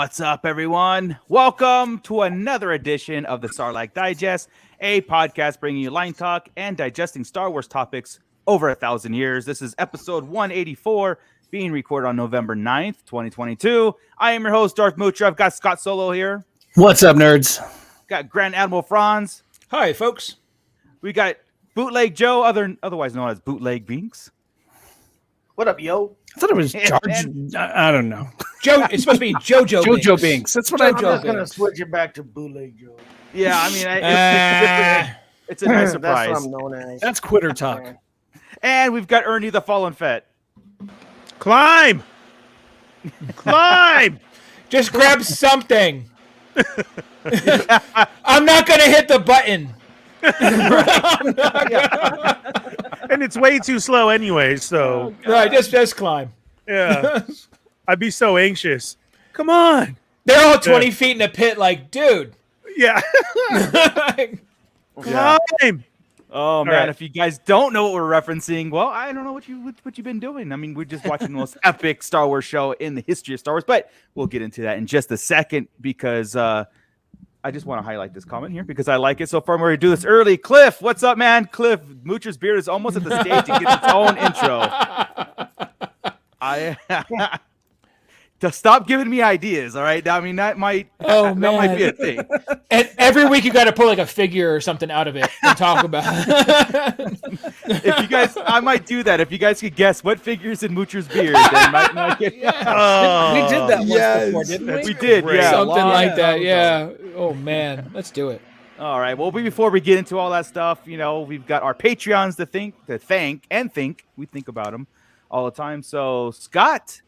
What's up, everyone? Welcome to another edition of the Sarlacc Digest, a podcast bringing you line talk and digesting Star Wars topics over 1,000 years. This is episode 184, being recorded on November 9th, 2022. I am your host, Darth Moocher. I've got Scott Solo here. What's up, nerds? Got Grand Admiral Franz. Hi, folks. We got Bootleg Joe, otherwise known as Bootleg Binks. What up, yo? I thought it was George. I don't know. Joe, it's supposed to be JoJo Binks. JoJo Binks. That's what I'm I just gonna switch it back to bootleg Joe. Yeah, I mean, it's a nice surprise. That's what I'm known as. That's quitter talk. And we've got Ernie the Fallen Fett. Climb! Climb! Just grab something. I'm not going to hit the button. And it's way too slow anyway, so... Right, just climb. Yeah. I'd be so anxious. Come on! They're all 20 feet in the pit like, dude. Yeah. Climb! Oh man, right. if you guys don't know what we're referencing, well, I don't know what you've been doing. I mean, we're just watching the most epic Star Wars show in the history of Star Wars, but we'll get into that in just a second because I just want to highlight this comment here because I like it so far. We're going to do this early. Cliff, what's up, man? Cliff, Moocher's beard is almost at the stage to get its own intro. To stop giving me ideas, all right? I mean, that might be a thing. And every week you got to pull like a figure or something out of it and talk about it. If you guys, I might do that. If you guys could guess what figures in Moocher's beard, then might get. We did that once before, didn't we? We did, yeah. Something like that, yeah. Oh, man. Let's do it. All right. Well, before we get into all that stuff, you know, we've got our Patreons to thank. We think about them all the time. So, Scott,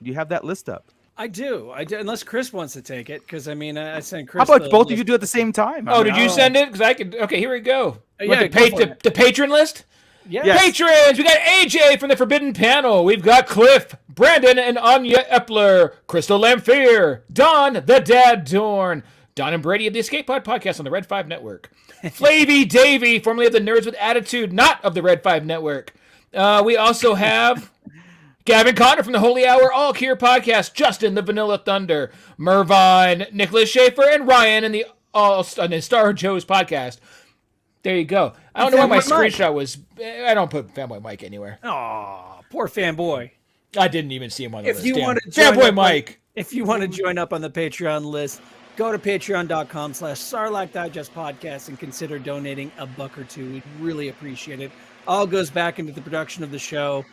do you have that list up? I do. Unless Chris wants to take it, because I mean, I sent Chris. How about both of you do it at the same time? Oh, did you send it? Because I could. Okay, here we go. Yeah, the patron list. Yeah. Yes. Patrons, we got AJ from the Forbidden Panel. We've got Cliff, Brandon, and Anya Epler, Crystal Lamphere, Don, the Dad Dorn, Don and Brady of the Escape Pod podcast on the Red 5 Network, Flavy Davey, formerly of the Nerds with Attitude, not of the Red 5 Network. We also have Gavin Connor from the Holy Hour All Cure podcast, Justin, the Vanilla Thunder, Mervine, Nicholas Schaefer, and Ryan in the Star Joe's podcast. There you go. I don't know why my screenshot was. I don't put Fanboy Mike anywhere. Oh, poor fanboy. I didn't even see him on the list. If you want to join Fanboy up Mike. if you want to join up on the Patreon list, go to patreon.com/Sarlacc Digest Podcast and consider donating $1 or $2. We'd really appreciate it. All goes back into the production of the show.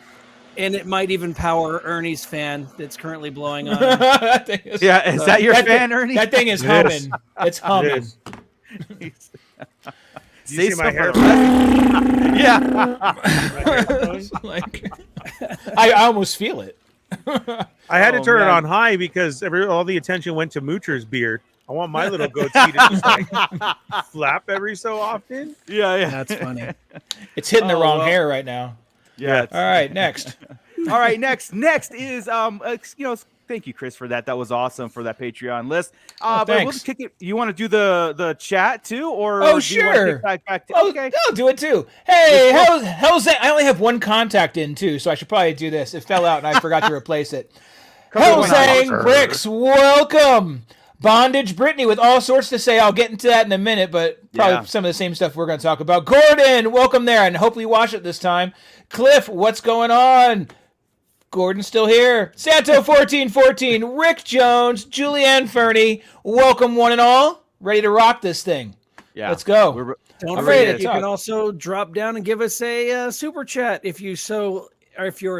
And it might even power Ernie's fan that's currently blowing on. Is that your fan, Ernie? That thing is humming. It's humming. Do you see my hair? Yeah. Like, I almost feel it. I had to turn man. it on high because all the attention went to Moocher's beard. I want my little goatee to just like flap every so often. Yeah. That's funny. It's hitting the wrong hair right now. Yeah. All right, next. All right, next is thank you, Chris, for that. That was awesome for that Patreon list. But we'll just kick it. You want to do the chat too, or Oh, do you want to sure. kick back to, Oh, okay. I'll do it too. Hey, how's that? I only have one contact in too, so I should probably do this. It fell out and I forgot to replace it. Hellsang Bricks, welcome. Bondage Brittany with all sorts to say. I'll get into that in a minute, but probably some of the same stuff we're going to talk about. Gordon, welcome there, and hopefully you watch it this time. Cliff, what's going on? Gordon's still here. Santo1414, Rick Jones, Julianne Fernie, welcome one and all. Ready to rock this thing. Yeah. Let's go. Don't I'm ready forget, to you talk. can also drop down and give us a super chat if you're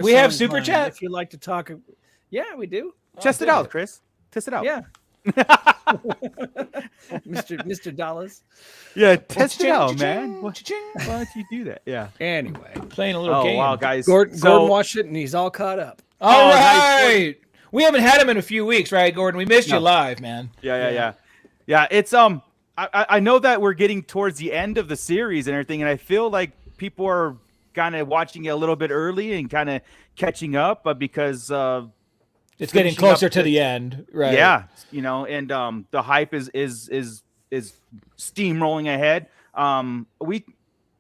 We have super chat? If you'd like to talk. Yeah, we do. Test it out, Chris. Test it out. Yeah. Mr. Dallas. Yeah, test it Cha-ching, out, cha-ching, man. Why cha-ching. don't you do that? Yeah. Anyway, Playing a little Oh game. wow, guys. Gordon So- watched it and he's all caught up. All Oh, nice. right. We haven't had him in a few weeks, right, Gordon? We missed you live, man. Yeah. It's I know that we're getting towards the end of the series and everything, and I feel like people are kind of watching it a little bit early and kind of catching up, but because It's getting finishing closer up to the end, right? yeah, and the hype is steamrolling ahead.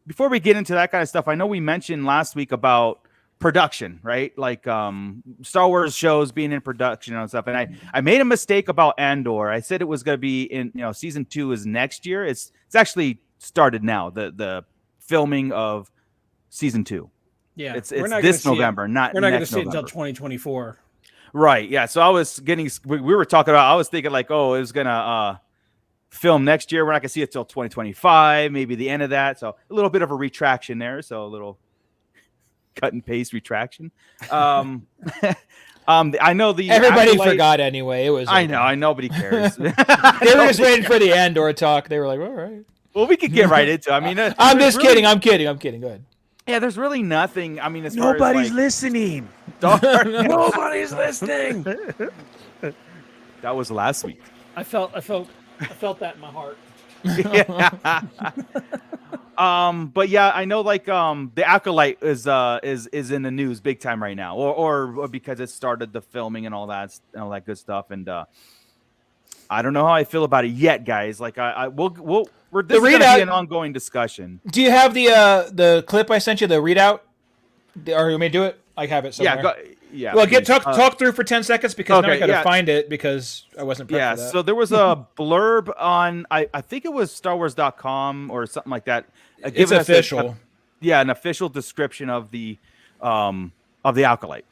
Before we get into that kind of stuff, I know we mentioned last week about production, right? Like Star Wars shows being in production and stuff. And I made a mistake about Andor. I said it was going to be in, season 2 is next year. It's actually started now. The filming of season 2. Yeah, it's this November, not we're not going to next see it until November. 2024. Right. Yeah. So I was we were talking about, I was thinking like, oh, it was going to film next year. We're not going to see it till 2025, maybe the end of that. So a little bit of a retraction there. So a little cut and paste retraction. I know Everybody Acolyte, forgot anyway. It was. I know. Nobody cares. They were just waiting for the Andor talk. They were like, all right. Well, we could get right into it. I mean, I'm just kidding. I'm kidding. Go ahead. Yeah, there's really nothing. I mean, as Nobody's far as, like, listening. Nobody's listening. That was last week. I felt that in my heart. Yeah. But yeah, I know like the Acolyte is in the news big time right now, or because it started the filming and all that good stuff. And I don't know how I feel about it yet, guys. Like this is gonna be an ongoing discussion. Do you have the clip I sent you, the readout? Or you may do it. I have it somewhere. Yeah. Well, talk through for 10 seconds because now I gotta yeah. find it because I wasn't prepped for that. So there was a blurb on I think it was StarWars.com or something like that. It's official. An official description of the Acolyte.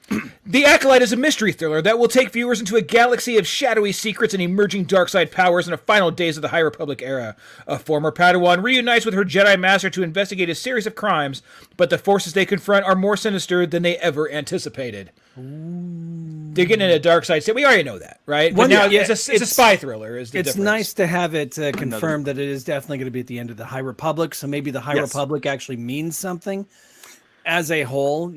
The Acolyte is a mystery thriller that will take viewers into a galaxy of shadowy secrets and emerging dark side powers in the final days of the High Republic era. A former Padawan reunites with her Jedi Master to investigate a series of crimes, but the forces they confront are more sinister than they ever anticipated. They're getting into dark side. So we already know that, right? But now it's a spy thriller. It's difference. Nice to have it confirmed that it is definitely going to be at the end of the High Republic. So maybe the High Republic actually means something. As a whole,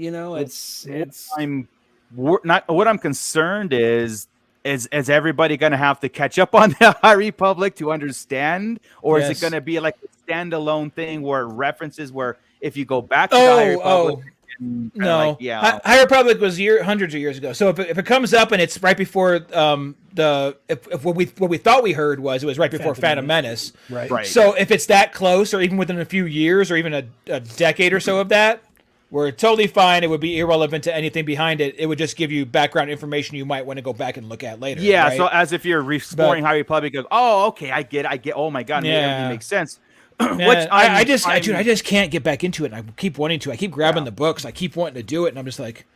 what I'm concerned is everybody going to have to catch up on the High Republic to understand, or is it going to be like a standalone thing where it references where if you go back to the High Republic? No, High Republic was hundreds of years ago. So if it comes up and it's right before if what we thought we heard it was right before Phantom Menace, right? So if it's that close, or even within a few years, or even a decade or so of that, we're totally fine. It would be irrelevant to anything behind it. It would just give you background information you might want to go back and look at later. Yeah, right? so as if you're exploring High Republic, you go, oh, okay, I get. Oh my god, everything makes sense. Which I just can't get back into it. And I keep wanting to. I keep grabbing the books. I keep wanting to do it, and I'm just like,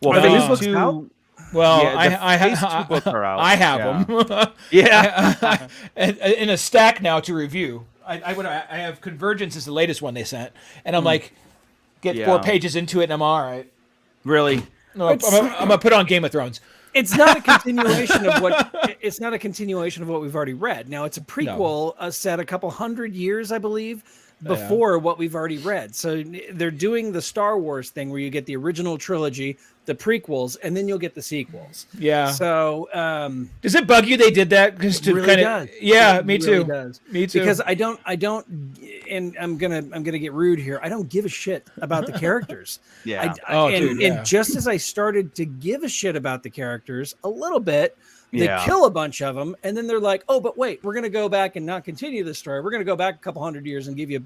well, phase 2. Well, phase 2 books are out. I have them. Yeah, in a stack now to review. I have Convergence is the latest one they sent, and I'm like, get 4 pages into it, and I'm all right. Really? No, I'm gonna put on Game of Thrones. It's not a continuation of what. It's not a continuation of what we've already read. Now it's a prequel set a couple hundred years, I believe, before what we've already read. So they're doing the Star Wars thing where you get the original trilogy, the prequels, and then you'll get the sequels. Yeah. So does it bug you they did that? Because to really kind does. of yeah, me really too. Does. Me too. Because I don't, and I'm gonna get rude here. I don't give a shit about the characters. Yeah. And just as I started to give a shit about the characters a little bit, they kill a bunch of them, and then they're like, "Oh, but wait, we're gonna go back and not continue the story. We're gonna go back a couple hundred years and give you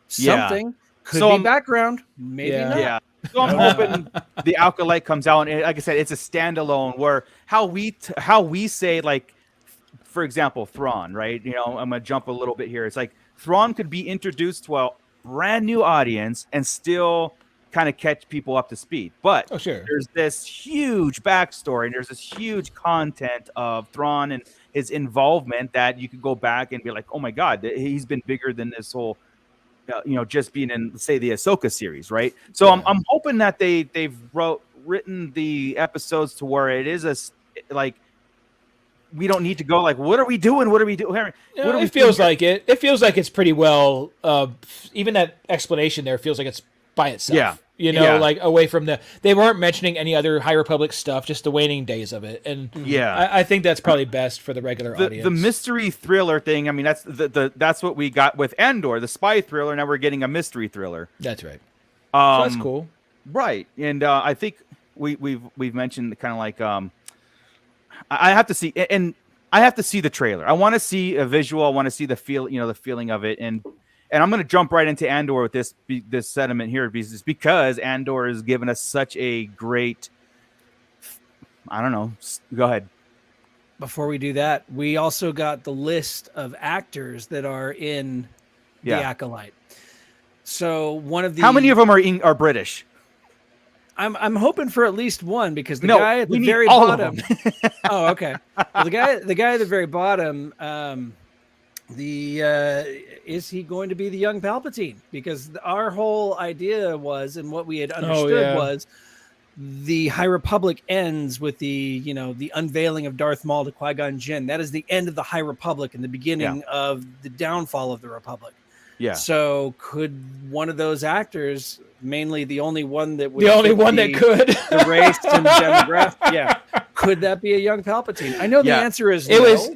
something. Could be background, maybe not." Yeah. So I'm hoping the Acolyte comes out, and like I said, it's a standalone. Where how we say, like, for example, Thrawn, right? I'm gonna jump a little bit here. It's like Thrawn could be introduced to a brand new audience and still kind of catch people up to speed. But there's this huge backstory, and there's this huge content of Thrawn and his involvement that you could go back and be like, oh my God, he's been bigger than this whole, just being in, say, the Ahsoka series, right? So I'm hoping that they've written the episodes to where it is like, we don't need to go like, what are we doing? It feels like it. It feels like it's pretty well. Even that explanation there feels like it's by itself. Yeah. Like away from they weren't mentioning any other High Republic stuff, just the waning days of it. And I think that's probably best for the regular audience. The mystery thriller thing. I mean, that's that's what we got with Andor, the spy thriller. Now we're getting a mystery thriller. That's right. So that's cool. Right. And I think we've mentioned kind of like, I have to see, and I have to see the trailer. I want to see a visual. I want to see the feel, the feeling of it. And and I'm going to jump right into Andor with this sentiment here, because Andor has given us such a great, I don't know. Go ahead. Before we do that, we also got the list of actors that are in the Acolyte. So one of the how many of them are British? I'm hoping for at least one, because the guy at the very bottom. Oh, okay. Well, the guy at the very bottom. Is he going to be the young Palpatine? Because our whole idea was, and what we had understood was, the High Republic ends with the unveiling of Darth Maul to Qui-Gon Jinn. That is the end of the High Republic and the beginning of the downfall of the Republic. Yeah. So could one of those actors, mainly the only one that would, the race and demographic, could that be a young Palpatine? I know the answer is it was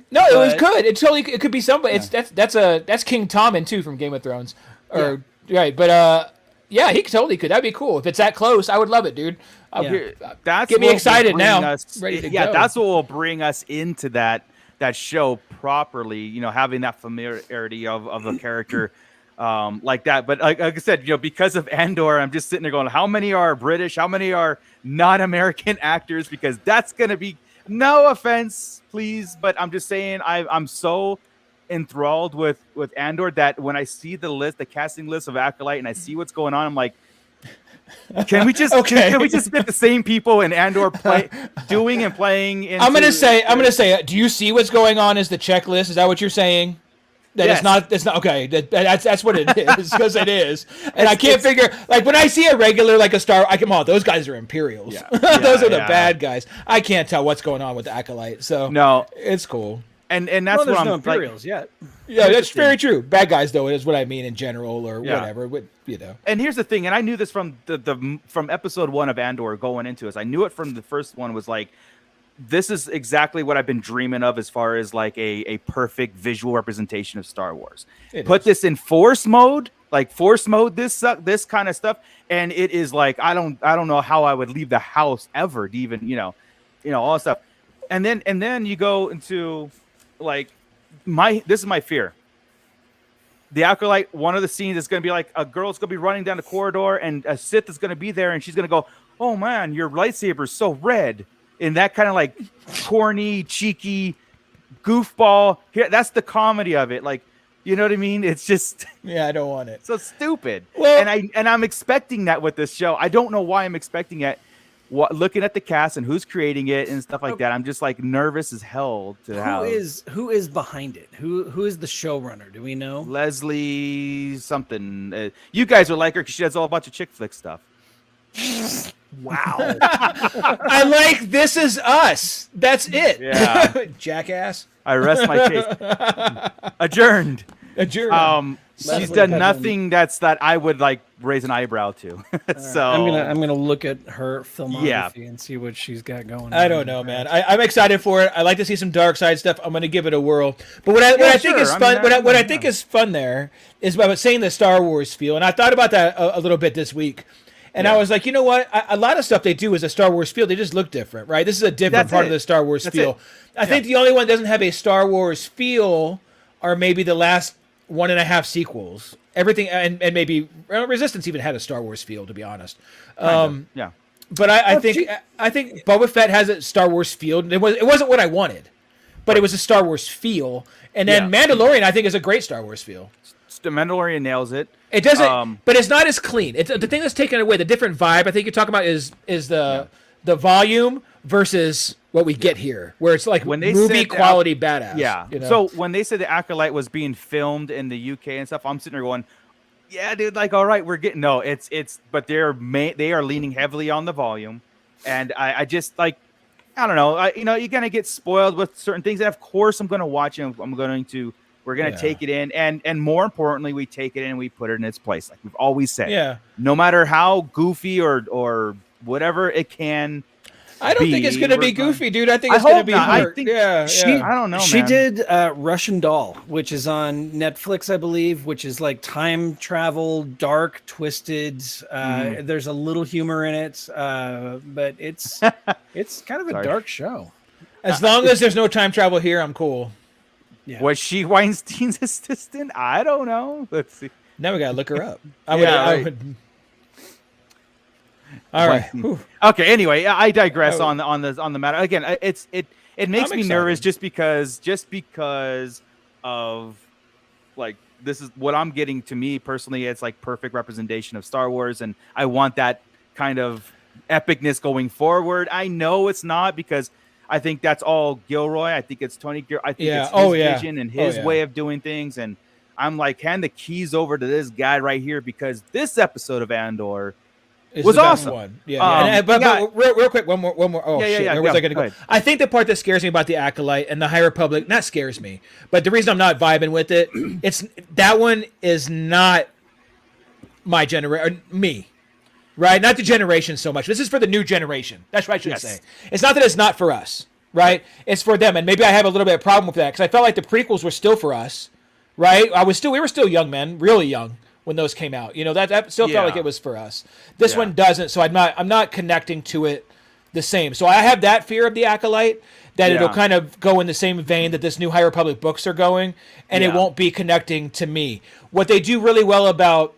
good. It could be somebody. Yeah. That's King Tommen too from Game of Thrones, right? But he totally could. That'd be cool if it's that close. I would love it, dude. Get me excited now. Ready to go. That's what will bring us into that show properly. You know, having that familiarity of a character. Like that, but like I said, because of Andor, I'm just sitting there going, how many are British? How many are non-American actors? Because that's going to be, no offense, please, but I'm just saying, I'm so enthralled with Andor that when I see the casting list of Acolyte, and I see what's going on, I'm like, can we just can we just get the same people in Andor doing and playing? I'm gonna say, do you see what's going on? Is the checklist? Is that what you're saying? It's not okay. That's what it is, because it is, and I can't figure, like, when I see a regular, like a Star, I come on, those guys are Imperials. Those are the bad guys. I can't tell what's going on with the Acolyte. So no, it's cool. And that's what I'm no Imperials yet. Yeah, that's very true. Bad guys, though, is what I mean in general, or whatever. And here's the thing, and I knew this from from episode 1 of Andor going into this. I knew it from the first one, was like, this is exactly what I've been dreaming of as far as like a perfect visual representation of Star Wars. Put this in force mode, this kind of stuff, and it is like, I don't know how I would leave the house ever to even all that stuff. And then you go into, like, this is my fear. The Acolyte, one of the scenes is going to be like a girl's going to be running down the corridor, and a Sith is going to be there, and she's going to go, "Oh man, your lightsaber is so red." In that kind of like corny, cheeky, goofball. Here, that's the comedy of it. Like, you know what I mean? It's just I don't want it. So stupid. Well, and I'm expecting that with this show. I don't know why I'm expecting it. Looking at the cast and who's creating it and stuff like that, I'm just like nervous as hell to how. Who is behind it? Who is the showrunner? Do we know? Leslie something. You guys would like her because she does a whole bunch of chick flick stuff. Wow. I like This Is Us. That's it. Yeah. Jackass. I rest my case. Adjourned. She's done nothing that I would like raise an eyebrow to. So I'm gonna look at her filmography and see what she's got going. I don't know, man. I'm excited for it. I like to see some dark side stuff. I'm gonna give it a whirl. But what I think is fun, what I think is fun there is about saying the Star Wars feel, and I thought about that a little bit this week. And I was like, you know what? A lot of stuff they do is a Star Wars feel. They just look different, right? This is a different part of the Star Wars feel. I think the only one that doesn't have a Star Wars feel are maybe the last 1.5 sequels. Everything, and maybe Resistance even had a Star Wars feel, to be honest. But I think Boba Fett has a Star Wars feel. It wasn't what I wanted, but it was a Star Wars feel. And then Mandalorian, I think, is a great Star Wars feel. The Mandalorian nails it. It doesn't, but it's not as clean. It's the thing that's taken away. The different vibe I think you're talking about is the volume versus what we get here, where it's like when movie quality badass. Yeah. So when they said the Acolyte was being filmed in the UK and stuff, I'm sitting there going, "Yeah, dude, like, all right, we're getting but they are leaning heavily on the volume, and I just like, I don't know, you're gonna get spoiled with certain things, and of course I'm gonna watch it. We're going to take it in, and more importantly, we take it in and we put it in its place, like we've always said. Yeah. No matter how goofy or whatever it can I don't think it's going to be goofy, dude. I think it's going to be hard. I don't know, She did Russian Doll, which is on Netflix, I believe, which is like time travel, dark, twisted. There's a little humor in it, but it's kind of a dark show. As long as there's no time travel here, I'm cool. Yeah. Was she Weinstein's assistant? I don't know. Let's see. Now we gotta look her up. Yeah, I right. would. All right. But- Whew. Okay. Anyway, I digress Oh. on the matter. Again, it makes I'm me nervous excited. just because of like this is what I'm getting. To me personally, it's like perfect representation of Star Wars, and I want that kind of epicness going forward. I know it's not because I think that's all Gilroy. I think it's Tony. I think Yeah. it's his Oh, yeah. vision and Oh, his yeah. way of doing things, and I'm like, hand the keys over to this guy right here because this episode of Andor Is was the best awesome. one. Yeah. But real quick, one more. Oh, Yeah, shit. yeah, Where was go I going to go? ahead. I think the part that scares me about the Acolyte and the High Republic, not scares me, but the reason I'm not vibing with it, it's that one is not my generation, me, right? Not the generation so much. This is for the new generation. That's what I should Yes. say. It's not that it's not for us, right? It's for them, and maybe I have a little bit of problem with that because I felt like the prequels were still for us, right? We were still young men, really young when those came out. You know, that still felt like Yeah. it was for us. This Yeah. one doesn't, so I'm not connecting to it the same. So I have that fear of the Acolyte that it'll Yeah. kind of go in the same vein that this new High Republic books are going, and it Yeah. won't be connecting to me. What they do really well about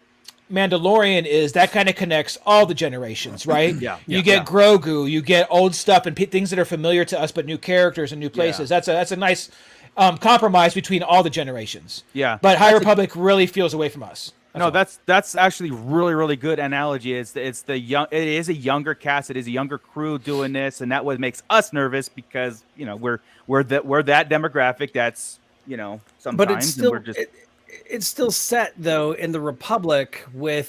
Mandalorian is that kind of connects all the generations, right? Yeah. You Yeah. get Yeah. Grogu, you get old stuff and things that are familiar to us, but new characters and new places. That's a nice compromise between all the generations. Yeah. But High Republic really feels away from us. No, that's actually really good analogy. It is a younger cast, it is a younger crew doing this, and that what makes us nervous because you know we're that demographic that's sometimes But it's still and we're just it's still set though in the Republic with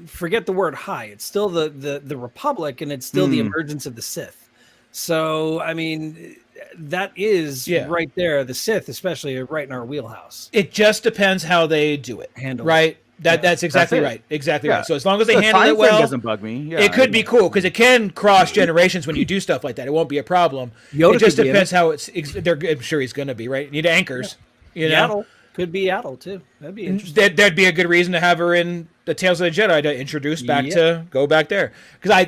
forget the word high. It's still the Republic, and it's still the emergence of the Sith. So I mean, that is right there. The Sith, especially, are right in our wheelhouse. It just depends how they do it. Handle right. That's exactly That's it. right. Exactly Yeah. right. So as long as they the handle time it frame well, doesn't bug me. Yeah, it could be cool because it can cross generations when you do stuff like that. It won't be a problem. Yoda It just could be in depends how I'm sure he's going to be right. You need anchors. You know, Yaddle could be Yaddle too. That'd be interesting. there'd be a good reason to have her in the Tales of the Jedi to introduce back to go back there because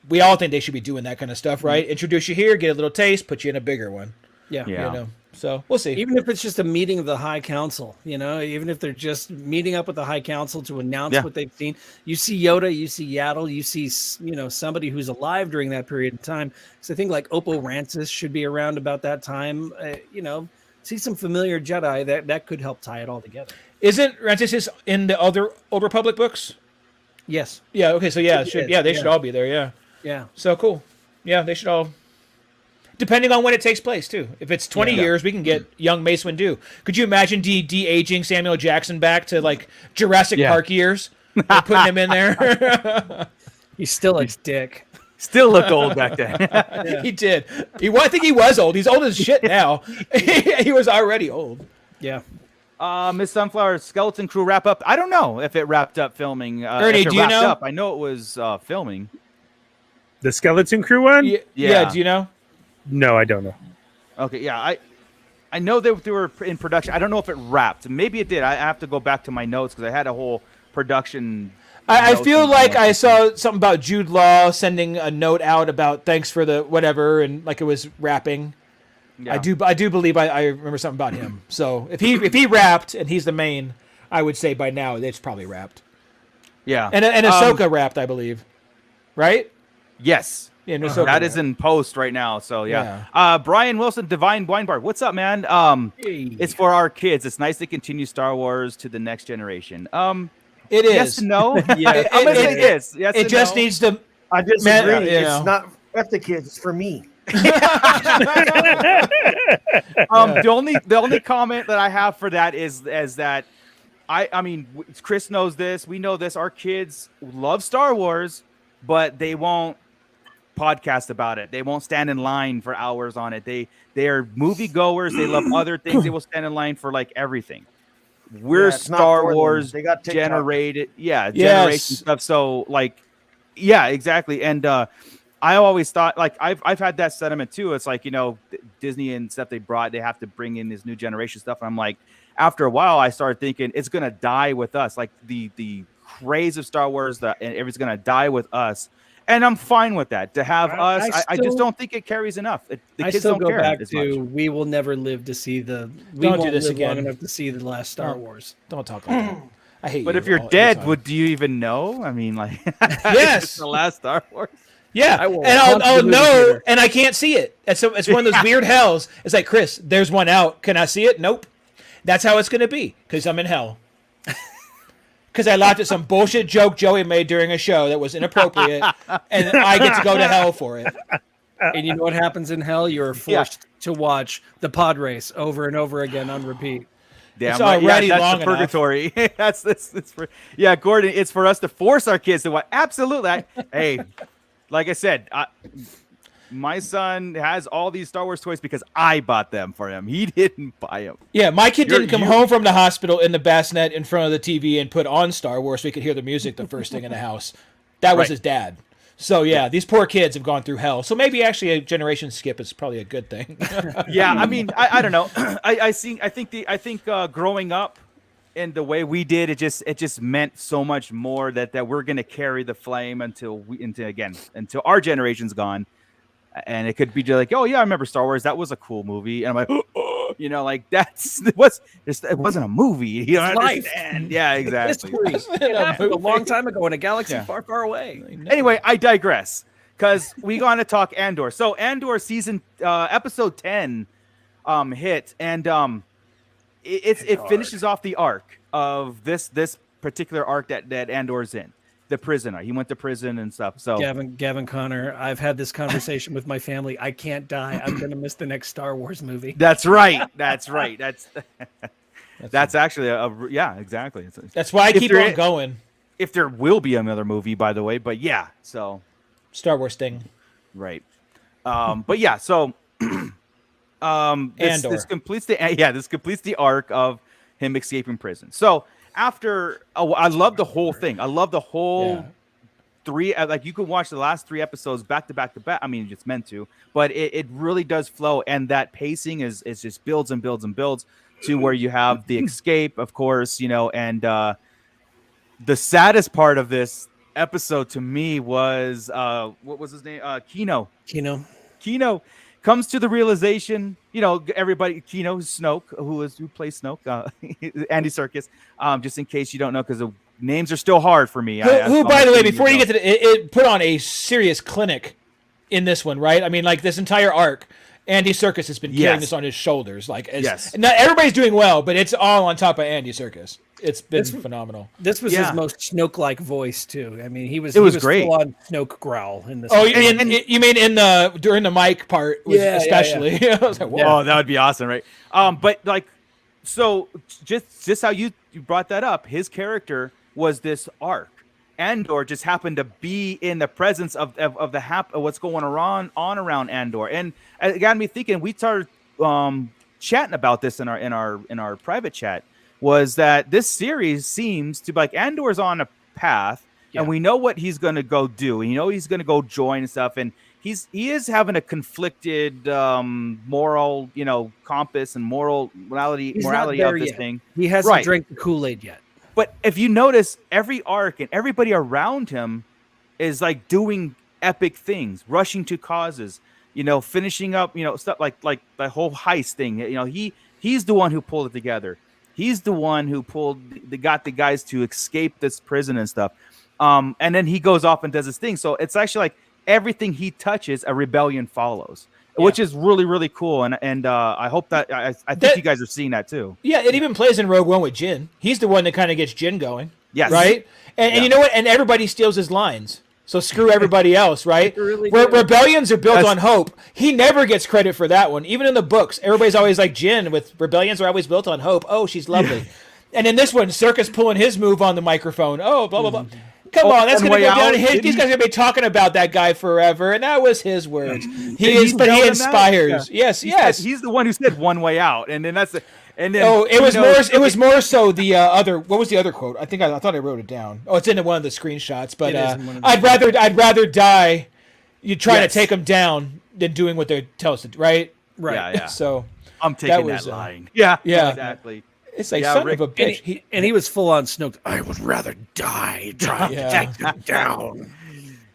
we all think they should be doing that kind of stuff, right? Introduce you here, get a little taste, put you in a bigger one. Yeah. You know. So we'll see. Even if it's just a meeting of the High Council, even if they're just meeting up with the High Council to announce what they've seen, you see Yoda, you see Yaddle, you see, somebody who's alive during that period of time. So I think like Oppo Rancis should be around about that time. See some familiar Jedi that could help tie it all together. Isn't Rancis in the other Old Republic books? Yes. Yeah. Okay. So they should all be there. Yeah. Yeah. So cool. Yeah, they should all. Depending on when it takes place, too. If it's 20 years, we can get young Mace Windu. Could you imagine de-aging Samuel Jackson back to, like, Jurassic Park years? Putting him in there? He's still a dick. Still looked old back then. He did. I think he was old. He's old as shit now. He was already old. Yeah. Miss Sunflower's Skeleton Crew wrap up. I don't know if it wrapped up filming. Ernie, if it do you wrapped know? Up. I know it was filming. The Skeleton Crew one? Yeah, do you know? No, I don't know. Okay, yeah, I know they were in production. I don't know if it wrapped. Maybe it did. I have to go back to my notes because I had a whole production. I notes feel and like notes. I saw something about Jude Law sending a note out about thanks for the whatever, and like it was rapping. Yeah. I do believe I remember something about him. So if he rapped and he's the main, I would say by now it's probably wrapped. Yeah, And Ahsoka rapped, I believe, right? Yes. Yeah, Ahsoka That is rapped. in post right now. So yeah. Brian Wilson, Divine Wine Bar. What's up, man? It's for our kids. It's nice to continue Star Wars to the next generation. It is. Yes and no. Yeah. I'm gonna say yes. Yes. It and just no. needs to. I disagree. Man, you know. It's not F the kids. It's for me. The only comment that I have for that is that I mean Chris knows this. We know this. Our kids love Star Wars, but they won't podcast about it. They won't stand in line for hours on it. They are movie goers. They love other things. They will stand in line for like everything. We're Yeah, it's not Star for them. Wars They got TikTok. generated. Yeah, Yes. generation stuff. So like, yeah, exactly. And I always thought like I've had that sentiment too. It's like, Disney and stuff they have to bring in this new generation stuff. And I'm like, after a while, I started thinking it's gonna die with us. Like the craze of Star Wars, and everything's gonna die with us. And I'm fine with that. To have I just don't think it carries enough. The I kids still don't go care back as to much. we will never live to see we Don't won't do this live again. long enough to see the last Star Wars. Don't talk like that. I hate But you if you're all the dead, time. do you even know? I mean, like, Yes. it's the last Star Wars. Yeah, I will and haunt the I'll movie know, theater. and I can't see it. It's one of those weird hells. It's like, Chris, there's one out. Can I see it? Nope. That's how it's going to be, because I'm in hell. Because I laughed at some bullshit joke Joey made during a show that was inappropriate, and I get to go to hell for it. And you know what happens in hell? You're forced to watch the pod race over and over again on repeat. Damn It's right. already that's long the enough. purgatory. That's this. It's for Gordon. It's for us to force our kids to watch. Absolutely. Hey, like I said, my son has all these Star Wars toys because I bought them for him. He didn't buy them. Yeah, my kid didn't come you- home from the hospital in the bassinet in front of the TV and put on Star Wars so he could hear the music the first thing in the house. That was Right. his dad. So yeah, these poor kids have gone through hell. So maybe actually a generation skip is probably a good thing. Yeah, I mean, I don't know. I think growing up in the way we did, it just meant so much more that we're gonna carry the flame until our generation's gone. And it could be just like, oh yeah, I remember Star Wars. That was a cool movie. And I'm like, you know, like it wasn't a movie. You don't life. understand. Yeah, exactly. History. It happened a long time ago in a galaxy Yeah. far, far away. Anyway, I digress because we going to talk Andor. So Andor season episode 10 hit, and it finishes off the arc of this particular arc that Andor's in. The prisoner. He went to prison and stuff. So Gavin Connor, I've had this conversation with my family. I can't die. I'm going to miss the next Star Wars movie. that's right. That's right. That's actually yeah, exactly. That's why I If keep there on is- going. If there will be another movie, by the way, but yeah, so Star Wars thing. right. But yeah, so Andor. this completes the arc of him escaping prison. So after I love the whole thing. I love the whole Yeah. three. Like you could watch the last 3 episodes back to back to back. I mean, it's meant to, but it really does flow, and that pacing is just builds and builds and builds to where you have the escape, of course, you know, and the saddest part of this episode to me was what was his name? Kino. Kino comes to the realization, you know, everybody, Kino, Snoke, who plays Snoke, Andy Serkis, just in case you don't know, because the names are still hard for me. Who by the way, before you get to it put on a serious clinic in this one, right? I mean, like this entire arc, Andy Serkis has been carrying Yes. this on his shoulders. Like, Yes. not everybody's doing well, but it's all on top of Andy Serkis. It's been phenomenal. This was Yeah. his most Snoke-like voice too. I mean, he was great. full on Snoke growl in this. Oh, one. you mean during the mic part, Yeah, especially? I was like, whoa. Oh, that would be awesome, right? But like, so just how you brought that up, his character was this arc. Andor just happened to be in the presence of what's going on around Andor, and it got me thinking. We started chatting about this in our private chat. Was that this series seems to be like Andor's on a path, and we know what he's going to go do, and he's going to go join and stuff, and he is having a conflicted moral, compass and morality He's not of there this yet. thing. He hasn't Right. drank the Kool-Aid yet. But if you notice, every arc and everybody around him is like doing epic things, rushing to causes, finishing up, stuff like the whole heist thing. He's the one who pulled it together. He's the one who got the guys to escape this prison and stuff. And then he goes off and does his thing. So it's actually like everything he touches, a rebellion follows, which is really, really cool. And I hope that I think you guys are seeing that too. Yeah, it even plays in Rogue One with Jin. He's the one that kind of gets Jin going. Yes. Right? And you know what? And everybody steals his lines. So screw everybody else, right? Really Where do. rebellions are built on hope. He never gets credit for that one. Even in the books, everybody's always like Jin with rebellions are always built on hope. Oh, she's lovely. And in this one, Circus pulling his move on the microphone. Oh, blah, blah, blah. Come on, that's on going to Way go down. Out, These guys are going to be talking about that guy forever. And that was his words. He yelled he him out? inspires. Yeah. Yes. He's the one who said one way out. And then and then it was more so the other. What was the other quote? I thought I wrote it down. Oh, it's in one of the screenshots. But It is in one of the I'd rather die. You trying Yes. to take them down than doing what they tell us to do. Right. Right. Yeah. So I'm taking was, that line. Yeah. Exactly. it's like Yeah, son Rick- of a bitch. And he was full on Snoke. I would rather die trying Yeah. to take them down.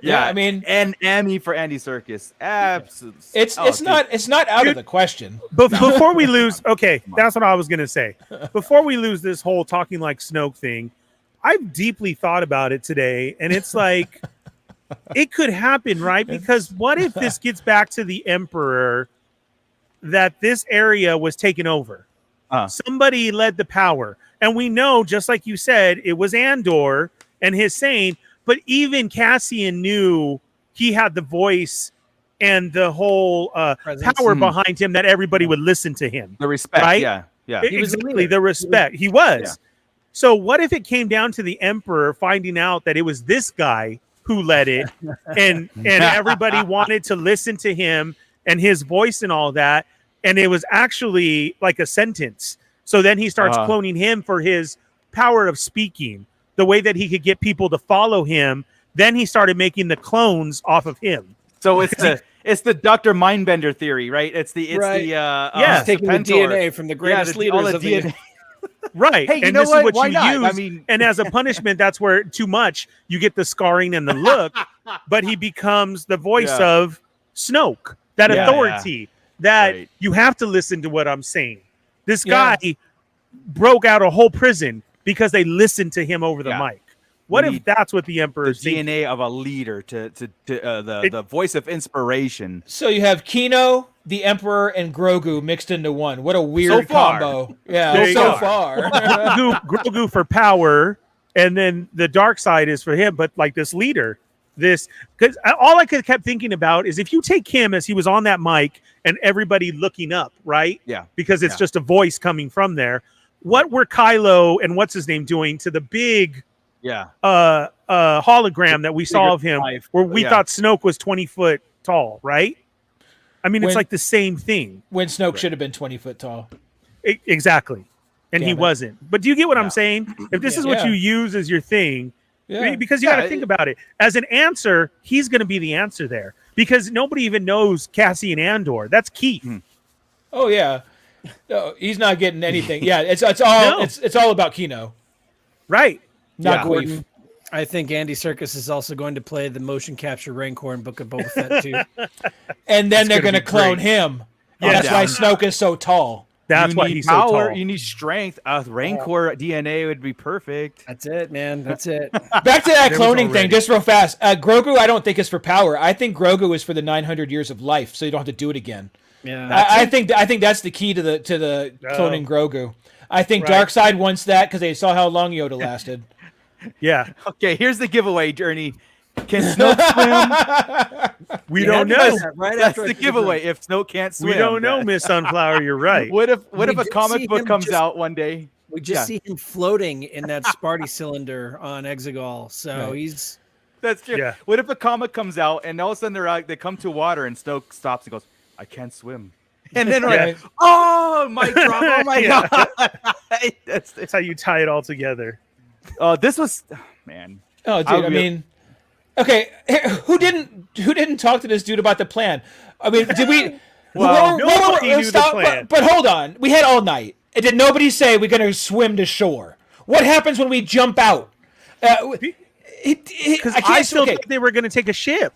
Yeah, I mean- and Emmy for Andy Serkis. Absolutely. It's not out of the question. But before we lose, okay, that's what I was gonna say. Before we lose this whole talking like Snoke thing, I've deeply thought about it today, and it's like it could happen, right? Because what if this gets back to the Emperor that this area was taken over? Somebody led the power, and we know, just like you said, it was Andor and his saying. But even Cassian knew he had the voice and the whole power behind him that everybody would listen to him. The respect, right? yeah. Exactly, the respect. He was. Yeah. So what if it came down to the Emperor finding out that it was this guy who led it, and everybody wanted to listen to him and his voice and all that, and it was actually like a sentence. So then he starts cloning him for his power of speaking, the way that he could get people to follow him. Then he started making the clones off of him. So it's the Dr. Mindbender theory, right? It's the taking the DNA from the greatest leaders of the right. Hey, and know this what? is what Why you not? use. I mean, and as a punishment, that's where too much you get the scarring and the look. But he becomes the voice of Snoke, that authority that you have to listen to what I'm saying. This guy broke out a whole prison because they listened to him over the mic. What if that's what the Emperor's the DNA of a leader to the voice of inspiration? So you have Kino, the Emperor, and Grogu mixed into one. What a weird combo! Yeah, so far. Grogu for power, and then the dark side is for him. But like this leader, because all I kept thinking about is if you take him as he was on that mic and everybody looking up, right? Yeah. Because it's just a voice coming from there. What were Kylo and what's his name doing to the big hologram that we saw of him, where we thought Snoke was 20 foot tall, right? I mean, it's like the same thing. When Snoke should have been 20 foot tall. Exactly. And he wasn't. But do you get what I'm saying? If this is what you use as your thing, because you got to think about it. As an answer, he's going to be the answer there. Because nobody even knows Cassian Andor. That's Keith. Oh, yeah. No, he's not getting anything. Yeah, it's all about Kino. Right. Not Queef. I think Andy Serkis is also going to play the motion capture Rancor in Book of Boba Fett too. And then they're going to clone him. Yeah, that's why Snoke is so tall. That's why he's so tall. You need strength. Rancor DNA would be perfect. That's it, man. That's it. Back to that cloning thing, just real fast. Grogu, I don't think is for power. I think Grogu is for the 900 years of life, so you don't have to do it again. Yeah, I think that's the key to the cloning Grogu. I think Darkseid wants that because they saw how long Yoda lasted. Yeah. Okay, here's the giveaway, Journey. Can Snoke swim? We don't know. That's the giveaway. If Snoke can't swim, we don't know, Miss Sunflower. You're right. What if a comic book comes out one day? We just see him floating in that Sparty cylinder on Exegol. So he's. That's true. Yeah. What if a comic comes out and all of a sudden they come to water and Snoke stops and goes, "I can't swim." And then we're like, "Oh my god! Oh my god!" That's how you tie it all together. This was, man. Oh, dude. I mean, okay. Who didn't talk to this dude about the plan? I mean, did we? Well, nobody knew the plan. But hold on. We had all night. And did nobody say we're going to swim to shore? What happens when we jump out? Because I still think they were going to take a ship.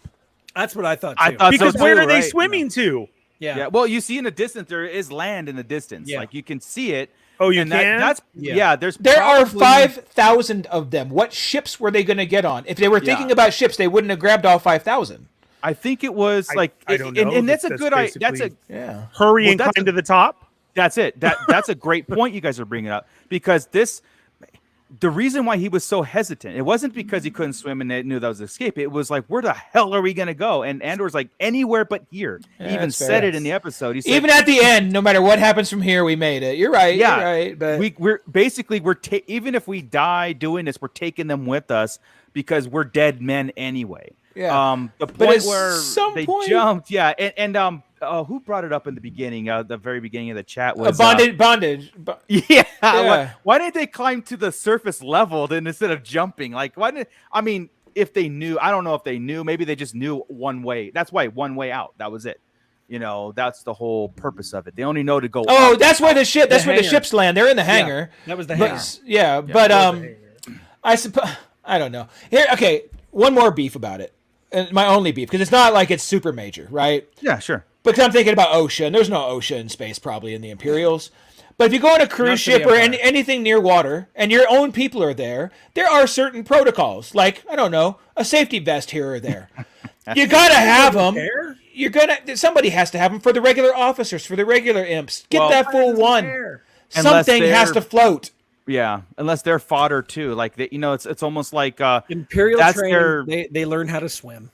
That's what I thought too. Because where are they swimming to? Yeah. Well, you see in the distance there is land in the distance. Yeah. Like you can see it. Oh, you can? There are 5,000 of them. What ships were they going to get on? If they were thinking about ships, they wouldn't have grabbed all 5,000. I think it was I don't know. And that's a good idea. Hurry and climb to the top. That's it. That's a great point you guys are bringing up, because the reason why he was so hesitant, it wasn't because he couldn't swim and they knew that was an escape. It was like, where the hell are we going to go? And Andor's like, anywhere but here. He even said it in the episode. He said, even at the end, no matter what happens from here, we made it. You're right. Yeah. You're right. But we're even if we die doing this, we're taking them with us because we're dead men anyway. Yeah. The point where they jumped. Yeah. And who brought it up in the beginning? The very beginning of the chat was bondage. Yeah. Why didn't they climb to the surface level then instead of jumping? Like, if they knew, I don't know if they knew. Maybe they just knew one way. That's why one way out. That was it. That's the whole purpose of it. They only know to go. Oh, that's where the ship. That's where the ships land. They're in the hangar. Yeah, that was the hangar. But I suppose I don't know. Here, okay. One more beef about it. And my only beef, because it's not like it's super major, right? Yeah, sure. Because I'm thinking about OSHA, and there's no OSHA in space probably in the Imperials. But if you go on a Not cruise for the ship or Empire. anything near water and your own people are there are certain protocols. Like, I don't know, a safety vest here or there. You gotta have them. Care? Somebody has to have them for the regular officers, for the regular imps. Get Well, that full Doesn't one. care. Unless Something has they're- to float. Yeah, unless they're fodder too. Like it's almost like Imperial that's training, their- they learn how to swim.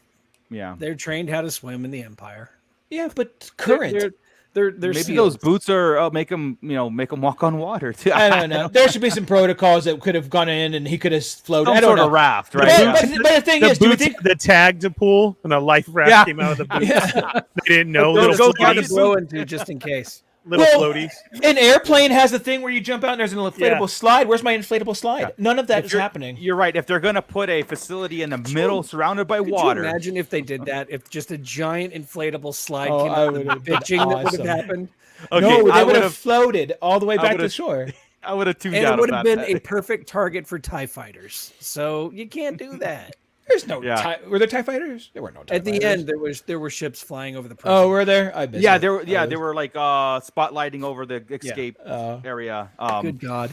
yeah. They're trained how to swim in the Empire. Yeah, but current. They're Maybe seals. those boots are make them walk on water too. I don't know. There should be some protocols that could have gone in and he could have floated. Some I don't sort know. of raft, But, right? Yeah. but the thing The is, do you boots, think? the tag to pull, and a life raft Yeah. came out of the boots. Yeah. They didn't know. Go, Little go find a floaties. blow into just in case. Little Well, floaties. An airplane has a thing where you jump out and there's an inflatable Yeah. slide. Where's my inflatable slide? Yeah. None of that If is you're- happening. You're right. If they're gonna put a facility in the middle surrounded by Could water, you imagine if they did that? If just a giant inflatable slide Oh, came I out of would the have been pitching, that would awesome. have happened. okay, No, they I would have would've- floated all the way I back to would've- shore. I would have tuned And out. it would of have been that. a perfect target for TIE fighters. So you can't do that. There's no Yeah. were there TIE fighters? There were no TIE At the fighters. end, there were ships flying over the prison. Oh, were there? I missed Yeah, it. there were. Yeah, Oh, they were like spotlighting over the escape Oh. area. Good God.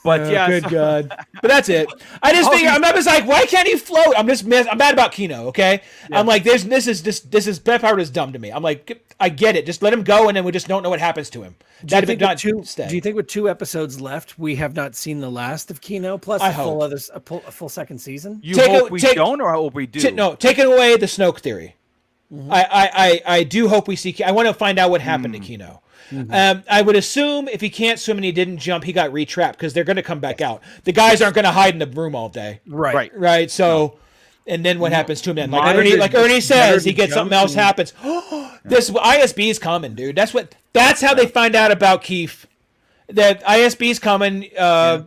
But yeah, good so- God. But that's it. I just think I'm just like, why can't he float? I'm bad about Kino. Okay, I'm like, this is Beth Howard is dumb to me. I'm like, I get it. Just let him go, and then we just don't know what happens to him. Do you, That'd think be with not two, stay. do you think with 2 episodes left, we have not seen the last of Kino? Plus I a full, hope. a full second season? you Take hope a- we take- don't, or I hope we do. No, taking away the Snoke theory. I do hope we see. I want to find out what happened to Kino. I would assume if he can't swim and he didn't jump, he got retrapped because they're going to come back out. The guys aren't going to hide in the room all day, Right. right? So, and then what happens to him then? Mine Like Ernie says, he gets something else jumping. happens. This ISB is coming, dude. That's how they find out about Keith. That ISB is coming. That's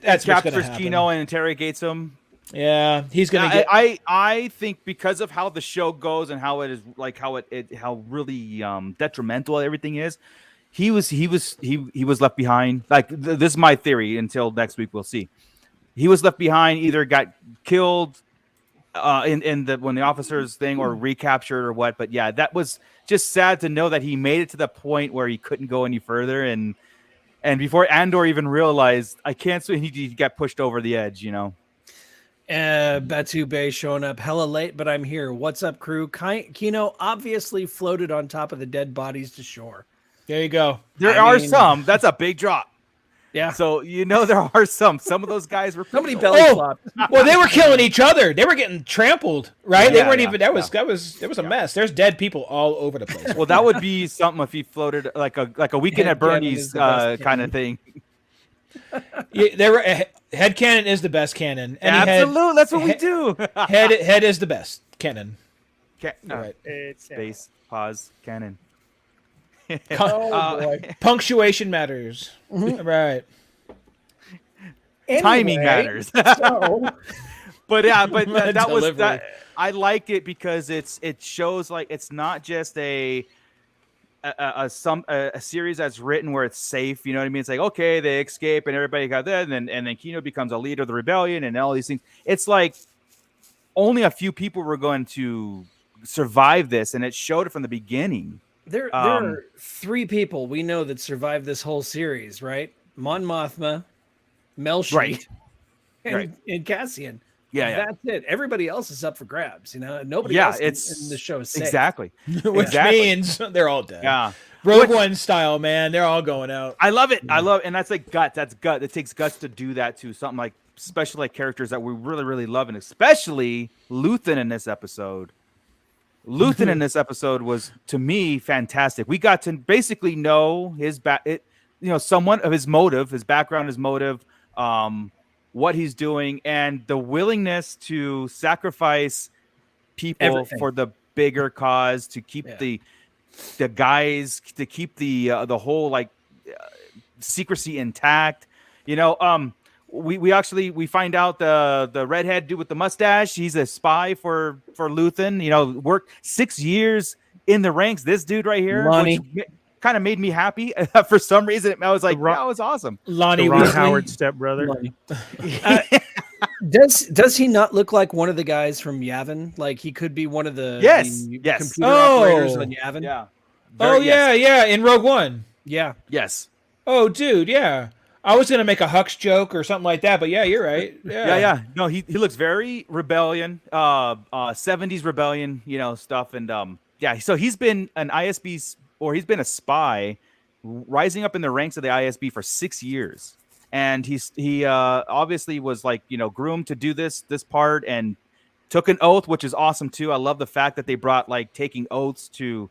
what's going to Captures happen. Kino and interrogates him. Yeah, he's going to Yeah, get. I think because of how the show goes and how it is like how really detrimental everything is, he was left behind. Like this is my theory. Until next week, we'll see. He was left behind, either got killed in the when the officers thing or recaptured or what. But yeah, that was just sad to know that he made it to the point where he couldn't go any further, and before Andor even realized I can't swim, he got pushed over the edge. You know. Batu Bay showing up hella late, but I'm here. What's up, crew? Kino obviously floated on top of the dead bodies to shore. There you go. There I are mean- some. That's a big drop. Yeah. So there are some. Some of those guys were Somebody belly Oh, flopped. well, they were killing each other. They were getting trampled, right? They Yeah, weren't yeah, even. There was a mess. There's dead people all over the place. Well, that would be something if he floated like a weekend at Headcanon Bernie's is the best kind canon. of thing. Yeah, there were head cannon is the best cannon. Any Absolutely, that's what we do. Head is the best cannon. All Right. It's Space pause cannon. Oh, boy. Punctuation matters. Right. Timing Anyway, matters. So, But yeah, but that was Delivery. that. I liked it because it shows like it's not just a series that's written where it's safe. You know what I mean? It's like, okay, they escape and everybody got that, and then Kino becomes a leader of the rebellion and all these things. It's like only a few people were going to survive this, and it showed it from the beginning. there are 3 people we know that survived this whole series, right? Mon Mothma, Melshi, Right. and, Right. and Cassian. Yeah. That's it. Everybody else is up for grabs. Nobody Yeah, else it's in the show is safe. exactly. Which Exactly. means they're all dead. Yeah. Rogue One style, man. They're all going out. I love it. I love, and that's like guts. That's gut. It takes guts to do that too. Something like, especially like characters that we really, really love, and especially Luthen in this episode. Luthen in this episode was, to me, fantastic. We got to basically know his somewhat of his motive, his background, his motive, what he's doing, and the willingness to sacrifice people Everything. for the bigger cause, to keep the guys, to keep the whole secrecy intact. We find out the redhead dude with the mustache, he's a spy for Luthen. Worked 6 years in the ranks. This dude right here, Lonnie. which kind of made me happy for some reason. I was like, Ron- that was awesome. Lonnie the Ron Weasley. Howard stepbrother. Does he not look like one of the guys from Yavin? Like he could be one of the Yes, the yes. computer operators Oh. on Yavin. Yeah. Oh Very- yes. yeah, in Rogue One. Yeah. Yes. Oh, dude, yeah. I was gonna make a Hux joke or something like that, but yeah, you're right. Yeah. No, he looks very rebellion, 70s rebellion, stuff. And yeah, so he's been an ISB or he's been a spy rising up in the ranks of the ISB for 6 years. And he obviously was like, groomed to do this part and took an oath, which is awesome too. I love the fact that they brought like taking oaths to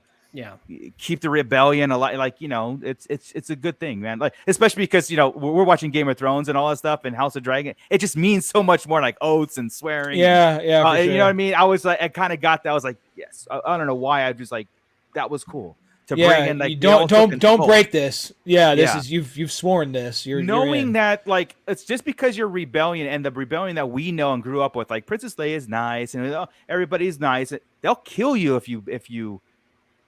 keep the rebellion alive. Like, it's a good thing, man. Like, especially because, we're watching Game of Thrones and all that stuff and House of Dragon. It just means so much more, like oaths and swearing. Yeah. For sure. You know what I mean? I was like, I kind of got that. I was like, yes. I don't know why. I just like, that was cool to bring in. Like, you don't break this. Yeah. This is, you've sworn this. You're knowing that, like, it's just because you're rebellion and the rebellion that we know and grew up with, like Princess Leia is nice and everybody's nice. They'll kill you if you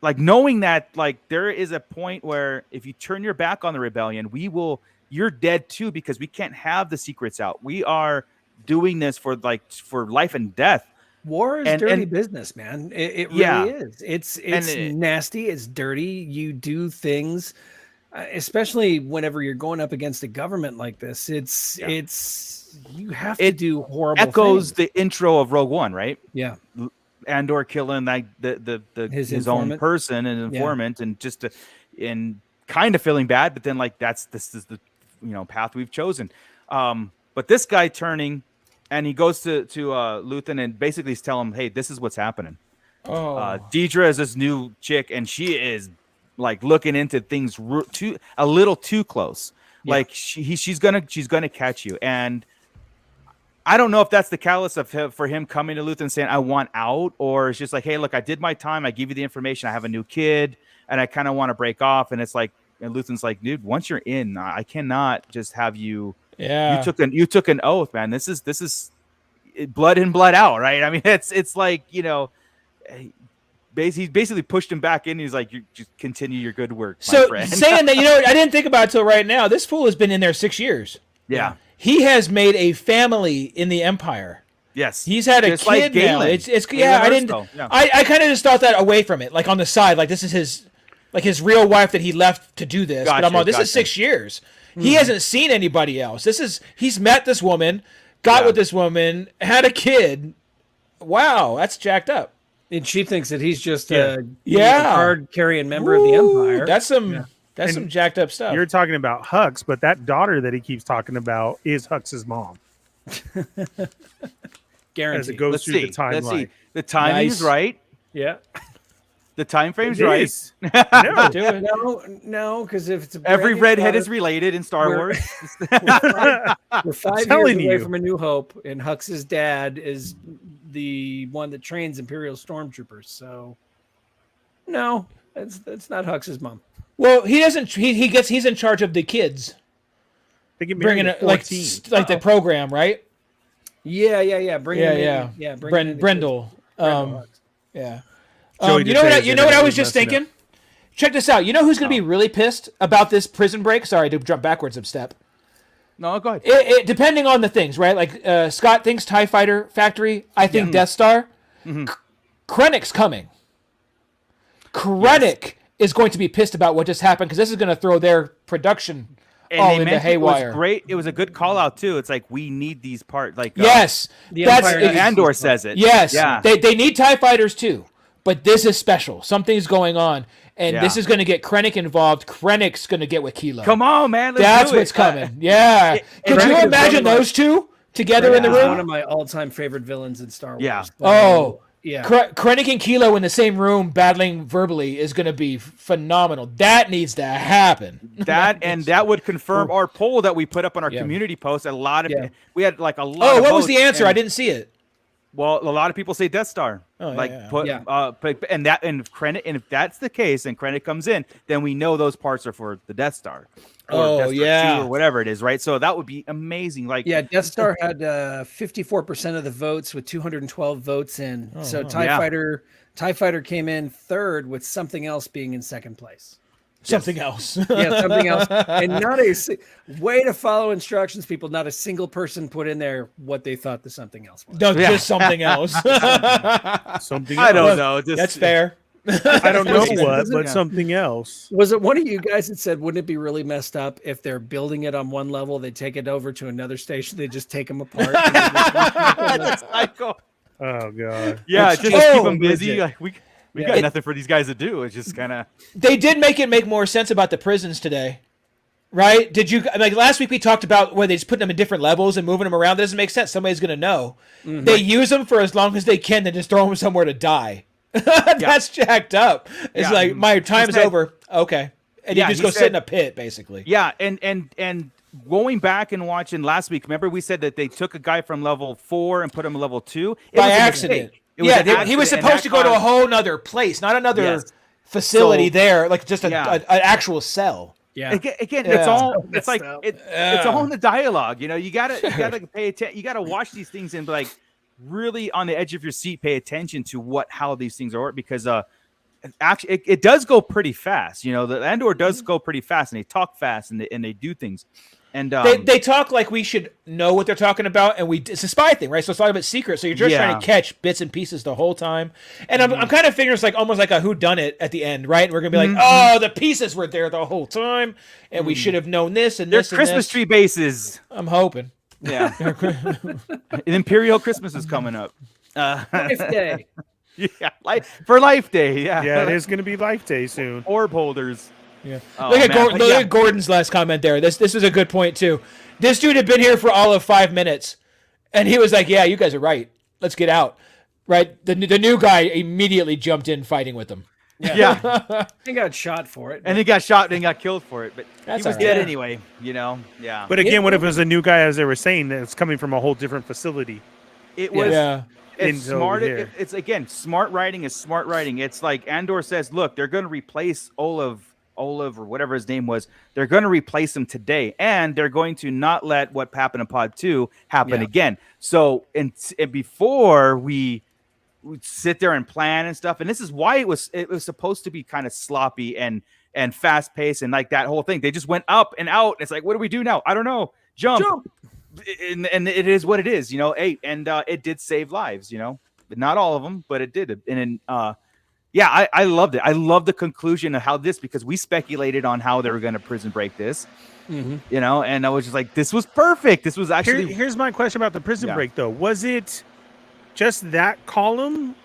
like, knowing that, like, there is a point where if you turn your back on the rebellion, you're dead too, because we can't have the secrets out. We are doing this for life and death. War is dirty business, man. It really is. It's nasty. It's dirty. You do things, especially whenever you're going up against a government like this. You have to do horrible echoes things. The intro of Rogue One, right? Yeah. Andor killing like his own person and informant, and and kind of feeling bad, but then like this is the path we've chosen. But this guy turning, and he goes to Luthen and basically he's telling him, hey, this is what's happening. Deidre is this new chick, and she is like looking into things a little too close. Like she's gonna catch you. And I don't know if that's the catalyst for him coming to Luthen and saying, I want out, or it's just like, hey, look, I did my time. I give you the information. I have a new kid and I kind of want to break off. And it's like, and Luthen's like, dude, once you're in, I cannot just have you. Yeah. You took an oath, man. This is blood in, blood out. Right. I mean, it's like, he basically pushed him back in. He's like, you just continue your good work. So my friend. Saying that, I didn't think about it till right now. This fool has been in there 6 years. Yeah. He has made a family in the Empire. Yes, he's had a kid now. It's I didn't. Yeah. I kind of just thought that away from it, like on the side, like this is his real wife that he left to do this. But I'm like, this is 6 years. He hasn't seen anybody else. He's met this woman, got with this woman, had a kid. Wow, that's jacked up. And she thinks that he's just a card-carrying member of the Empire. That's some. That's some jacked up stuff. You're talking about Hux, but that daughter that he keeps talking about is Hux's mom. Guaranteed. As it goes through the timeline. Let's see. The timing is right. Yeah. The time frame's right. No, because if it's every redhead is related in Star Wars. We're 5 years away from A New Hope, and Hux's dad is the one that trains Imperial stormtroopers. So, no, it's not Hux's mom. Well, he doesn't. He's in charge of the kids. They can bring in like the program, right? Yeah. Brendel. Yeah. You know what I was just thinking? Check this out. You know who's going to be really pissed about this prison break? Sorry to jump backwards a step. No, go ahead. Depending on the things, right? Like Scott thinks TIE Fighter Factory. I think Death Star. Mm-hmm. Krennic's coming. Krennic is going to be pissed about what just happened because this is going to throw their production all into haywire. It was great. It was a good call out too. It's like we need these parts. Like yes, Andor says it. Yes, they need TIE fighters too. But this is special. Something's going on, and this is going to get Krennic involved. Krennic's going to get with Kilo. Come on, man. That's what's coming. Yeah. Could you imagine those two together in the room? One of my all-time favorite villains in Star Wars. Yeah. Yeah. Krennic and Kilo in the same room battling verbally is going to be phenomenal. That needs to happen. That would confirm our poll that we put up on our community post. We had like a lot. Oh, what was the answer? I didn't see it. Well, a lot of people say Death Star. And Krennic, and if that's the case, and Krennic comes in, then we know those parts are for the Death Star. Or Death Star 2 or whatever it is, right? So that would be amazing. Like, Death Star had 54% of the votes with 212 votes in. TIE Fighter came in third with something else being in second place. Something else. Something else. And not a way to follow instructions, people. Not a single person put in there what they thought the something else was. No, just something else. Something else. I don't know. That's fair. I don't know Wasn't it- what, wasn't but it- something else. Was it one of you guys that said, wouldn't it be really messed up if they're building it on one level, they take it over to another station, they just take them apart? That's psycho. Oh god. Yeah, It's just just keep so them busy. rigid. Like we Yeah. got nothing for these guys to do. It's just kind of They did make more sense about the prisons today, right? Did you like last week we talked about where they just put them in different levels and moving them around? That doesn't make sense. Somebody's gonna know. They use them for as long as they can, then just throw them somewhere to die. That's jacked up. It's Yeah. like my time's said- over. Okay, and Yeah, you just he go sit said- in a pit, basically. yeah. And going back and watching last week, remember we said that they took a guy from level 4 and put him in level 2 By was a accident. mistake. It was Yeah, an he was accident, and supposed to that go to a caused- whole nother place, not another Yes. facility So- there, like just Yeah. an actual cell. Yeah. Again, Yeah. it's all it's Messed like up. it's Yeah. all in the dialogue. You know, you gotta pay attention. You gotta watch these things and like really on the edge of your seat, pay attention to how these things are because actually it does go pretty fast. You know, the Andor does go pretty fast and they talk fast and they do things. And They talk like we should know what they're talking about, and it's a spy thing, right? So it's all about secret. So you're just trying to catch bits and pieces the whole time. And I'm kind of figuring it's like almost like a whodunit at the end, right? And we're gonna be like, oh, the pieces were there the whole time, and we should have known this and they're this. Christmas and this. tree bases. I'm hoping. Yeah, an Imperial Christmas is coming up. Life Day. Yeah, for Life Day. Yeah, Yeah, it is going to be Life Day soon. Orb holders. Yeah. Oh, look at man, but look yeah. at Gordon's last comment there. This is a good point too. This dude had been here for all of 5 minutes, and he was like, "Yeah, you guys are right. Let's get out." Right? The new guy immediately jumped in fighting with them. Yeah. He got shot for it. And he got shot and got killed for it, but That's he was all right. dead Yeah. anyway. You know, yeah. But again, what if it was a new guy, as they were saying, that's coming from a whole different facility? It was. Yeah. It's into smart. over here. It's again, smart writing is smart writing. It's like Andor says, look, they're going to replace Olive or whatever his name was. They're going to replace him today, and they're going to not let what happened in Pod 2 happen Yeah. again. So, and before we sit there and plan and stuff, and this is why it was supposed to be kind of sloppy and fast paced and like that whole thing. They just went up and out. It's like, what do we do now? I don't know. Jump. And it is what it is, you know. And it did save lives, you know, but not all of them, but it did. And yeah, I loved it. I love the conclusion of how this, because we speculated on how they were going to prison break this, you know, and I was just like, this was perfect. This was actually Here's my question about the prison Yeah. break, though. Was it just that column,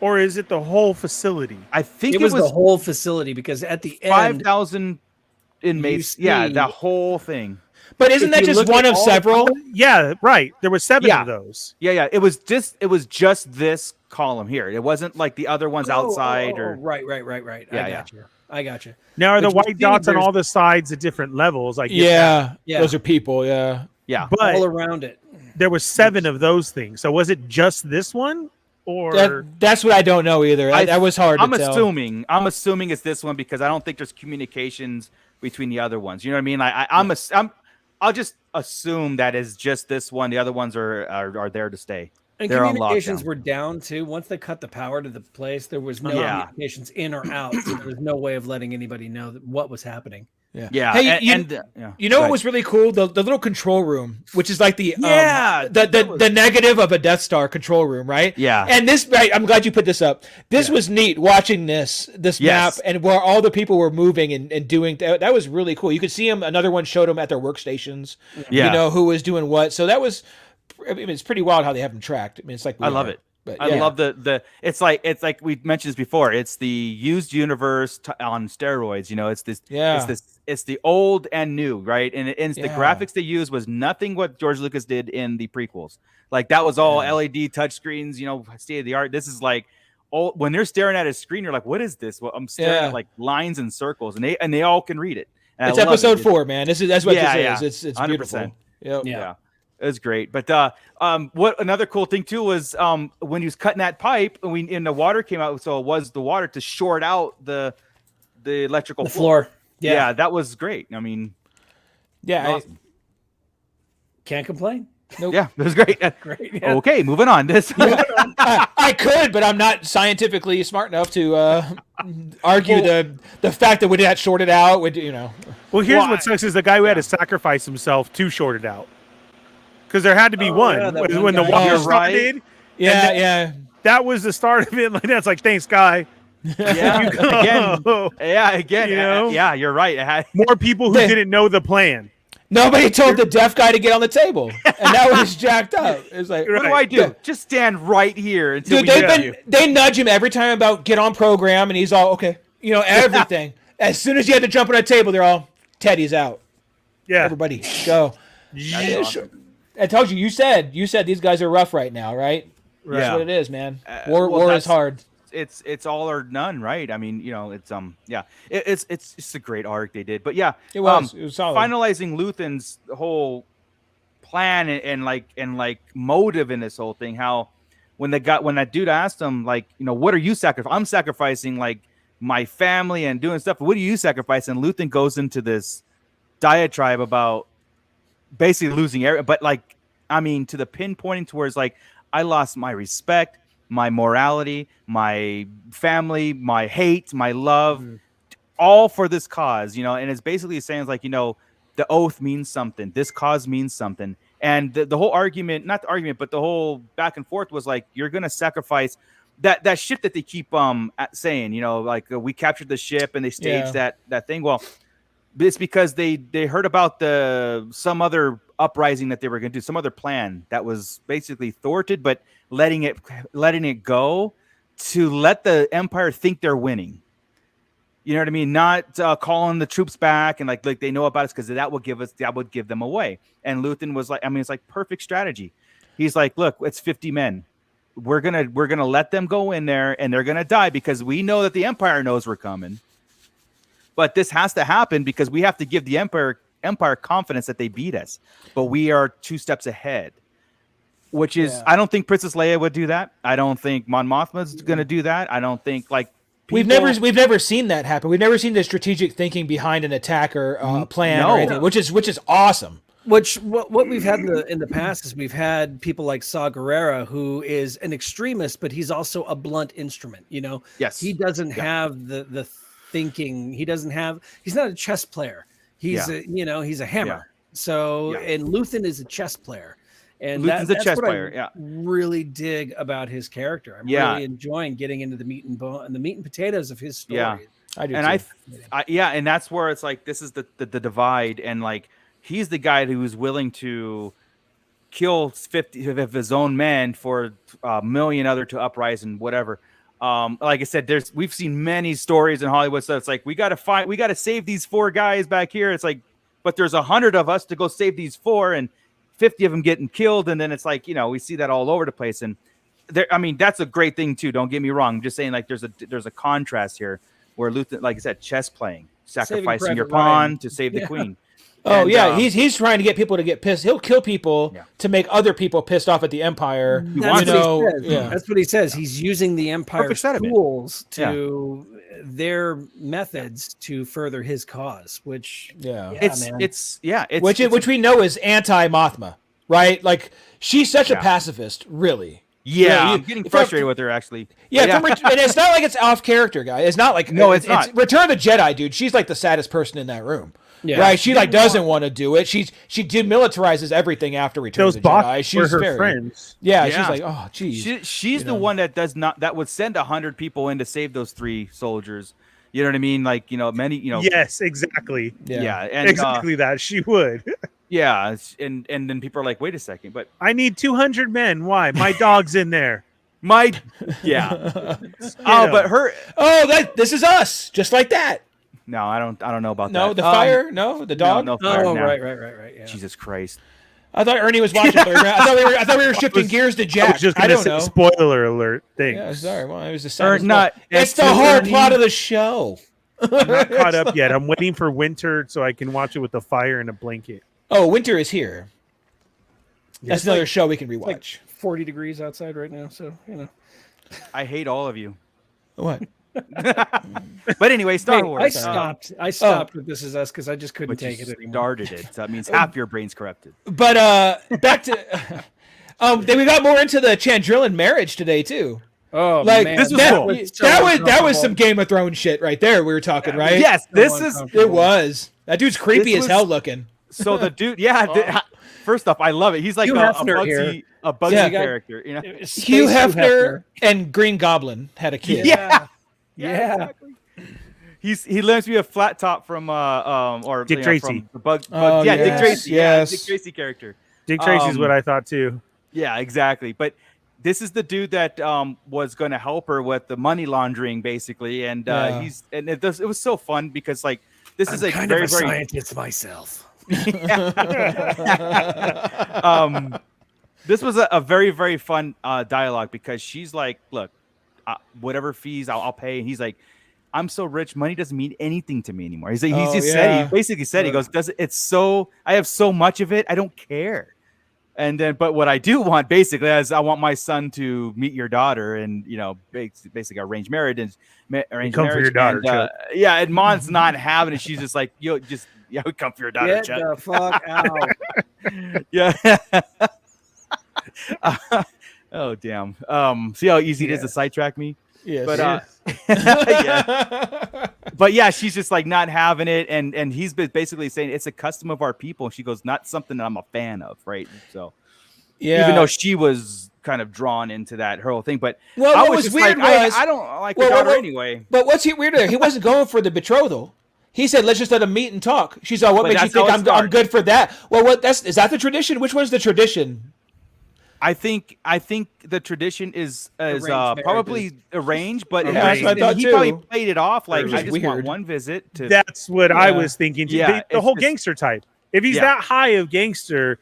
or is it the whole facility? I think It was the whole facility because at the end, 5,000 inmates. Yeah, see- the whole thing. But isn't If that you just look one at of all- several? Yeah, right. There were 7 Yeah. of those. Yeah. It was just this column here. It wasn't like the other ones outside or. right. Yeah, I got you. Now, are But the you white see dots on there's- all the sides at different levels? I get that. Yeah, Yeah. those are people. Yeah. Yeah. But All around it. there were 7 of those things. So was it just this one, or That's what I don't know either. That was hard I'm to tell. assuming it's this one because I don't think there's communications between the other ones. You know what I mean? I'll just assume that is just this one. The other ones are there to stay. And They're on communications lockdown. were down too. Once they cut the power to the place, there was no Yeah. communications in or out. So there was no way of letting anybody know what was happening. Yeah. Hey, yeah. You know Go what ahead. was really cool? The little control room, which is like the Yeah, that was- the negative of a Death Star control room, right? Yeah. And this, right? I'm glad you put this up. This was neat watching this Yes. map and where all the people were moving and doing that was really cool. You could see them. Another one showed them at their workstations. Yeah. You know who was doing what. So that was. I mean, it's pretty wild how they have them tracked. I mean, it's like I love it. But, I yeah. love the it's like we mentioned this before. It's the used universe on steroids. You know, it's this. Yeah. It's the old and new, right? And it's the Yeah. graphics they used was nothing what George Lucas did in the prequels. Like that was all LED touchscreens. You know, state of the art. This is like. Oh, when they're staring at a screen, you're like, "What is this?" Well, I'm staring Yeah. at like lines and circles, and they all can read it. And It's I love episode it. 4, man. That's what Yeah, this is. It's 100%. beautiful. Yep. Yeah. It was great. But what another cool thing too was when he was cutting that pipe and the water came out, so it was the water to short out the electrical The floor. Yeah. That was great. I mean, Yeah. awesome. Can't complain. Yeah, it was great. Great. Yeah. Okay, moving on. This I could, but I'm not scientifically smart enough to argue the fact that we got shorted out. Would you know? well, here's Well, what sucks is the guy who had to sacrifice himself to short it out, because there had to be one. yeah, that Was one when the guy. water You're right. started. Yeah, then- yeah. That was the start of it. Like that's like, thanks, guy. Yeah, again, You know? yeah, you're right. It had, More people who They- didn't know the plan. Nobody told the deaf guy to get on the table, and that was jacked up. It's like, what do Right. I do? Just stand right here until dude, we get you. they nudge him every time about get on program, and he's all okay. You know everything. As soon as you had to jump on a table, they're all Teddy's out. Yeah. Everybody go. That's awesome. I told you. You said these guys are rough right now, right? That's Yeah. what it is, man. Well, War is that's- hard. It's all or none, right? I mean, it's yeah, it's a great arc they did, but yeah, It was solid. finalizing Luthen's whole plan and like motive in this whole thing. How when that dude asked him like, what are you sacrificing? I'm sacrificing like my family and doing stuff. What are you sacrificing? Luthen goes into this diatribe about basically losing everything, but like, I mean, to the pinpointing towards like, I lost my respect, my morality, my family, my hate, my love, all for this cause, and it's basically saying like, the oath means something. This cause means something. And the whole argument, not the argument, but the whole back and forth was like, you're going to sacrifice that ship that they keep saying, like we captured the ship and they staged that thing. Well, it's because they heard about some other uprising that they were going to do, some other plan that was basically thwarted, but letting it go to let the Empire think they're winning. You know what I mean? Not calling the troops back and like they know about us because that would give them away. And Luthen was like, I mean, it's like perfect strategy. He's like, look, it's 50 men. We're gonna let them go in there and they're gonna die because we know that the Empire knows we're coming. But this has to happen because we have to give the Empire confidence that they beat us. But we are 2 steps ahead. Which is, I don't think Princess Leia would do that. I don't think Mon Mothma's going to do that. I don't think like We've never seen that happen. We've never seen the strategic thinking behind an attack or plan or anything, which is awesome. What we've had in the past is we've had people like Saw Gerrera, who is an extremist, but he's also a blunt instrument. Yes. He doesn't have the thinking. He's not a chess player. He's he's a hammer. Yeah. So and Luthen is a chess player. And Luthen's a that's chess what player. I really dig about his character. I'm really enjoying getting into the meat and potatoes of his story. Yeah, I do. And too. and that's where it's like this is the divide, and like he's the guy who is willing to kill 50 of his own men for a million other to uprise and whatever. Like I said, we've seen many stories in Hollywood, so it's like we got to save these 4 guys back here. It's like, but there's 100 of us to go save these 4 and 50 of them getting killed, and then it's like we see that all over the place. And that's a great thing too. Don't get me wrong. I'm just saying like there's a contrast here where Luthen, like I said, chess playing, sacrificing your pawn to save the queen. Oh And, yeah, he's trying to get people to get pissed. He'll kill people to make other people pissed off at the Empire. That's what he says. He's using the Empire's tools to their methods to further his cause. Which which we know is anti-Mothma, right? Like she's such a pacifist, really. Yeah, I'm getting frustrated with her actually. Yeah, and it's not like it's off character, guy. It's not like it's not. Return of the Jedi, dude. She's like the saddest person in that room. Yeah. Right, she like doesn't want to do it. She demilitarizes everything after Return of the Jedi. She's her friends. Yeah, she's like, oh, geez. She's the one that would send 100 people in to save those 3 soldiers. You know what I mean? Like many. Yes, exactly. Yeah, and exactly that she would. Yeah, and then people are like, wait a second, but I need 200 men. Why? My dog's in there. But this is us, just like that. No, I don't know about that. No, the fire? No, the dog? No fire. Oh, no. right. Yeah. Jesus Christ. I thought Ernie was watching. I thought we were shifting gears to Jack. I was just going to say spoiler alert thing. Yeah, sorry. Well, it was the not. It's the whole plot of the show. I'm not caught up yet. I'm waiting for winter so I can watch it with a fire and a blanket. Oh, winter is here. That's another show we can rewatch. Like 40 degrees outside right now, so I hate all of you. What? But anyway, Star Wars. I stopped with This Is Us because I just couldn't take it anymore. Started it, so that means half your brain's corrupted. But back to then we got more into the Chandrillan marriage today too. Oh, like man. this was that was some Game of Thrones shit right there. We were talking, right? Yes, it was. That dude's creepy as hell looking. So the dude, first off, I love it. He's like a Bugsy character, Hugh Hefner and Green Goblin had a kid. Yeah. Yeah. Exactly. He learns to be a flat top from or Dick Tracy. from the bug. Oh, Yeah, Dick yes, Tracy. yes. Yeah, Dick Tracy character. Dick Tracy's what I thought too. Yeah, exactly. But this is the dude that was going to help her with the money laundering, basically, and Yeah. it was so fun because like this is I'm a kind very of a very scientist myself. this was a very very fun dialogue because she's like, look, whatever fees I'll pay, and he's like, I'm so rich, money doesn't mean anything to me anymore. He basically said, he goes, I have so much of it, I don't care. And then, but what I do want basically is I want my son to meet your daughter and, basically arrange marriage and come for your daughter, Chuck. and Mon's not having it. She's just like, we come for your daughter, Get Chuck. the fuck out. Yeah. Oh, damn. See how easy it is to sidetrack me? Yes. But but yeah, she's just like not having it, and he's basically saying it's a custom of our people. And she goes, not something that I'm a fan of, right? So even though she was kind of drawn into that her whole thing, but what was weird was I don't like the daughter anyway. But what's weirder? He wasn't going for the betrothal. He said, "Let's just let them meet and talk." She's like, "What makes you think I'm good for that?" Well, is that the tradition? Which one's the tradition? I think the tradition is probably arranged, but that's what I thought he too. probably played it off like, I just want weird. one visit to. That's what I was thinking. Yeah, the whole just gangster type. If he's that high of gangster,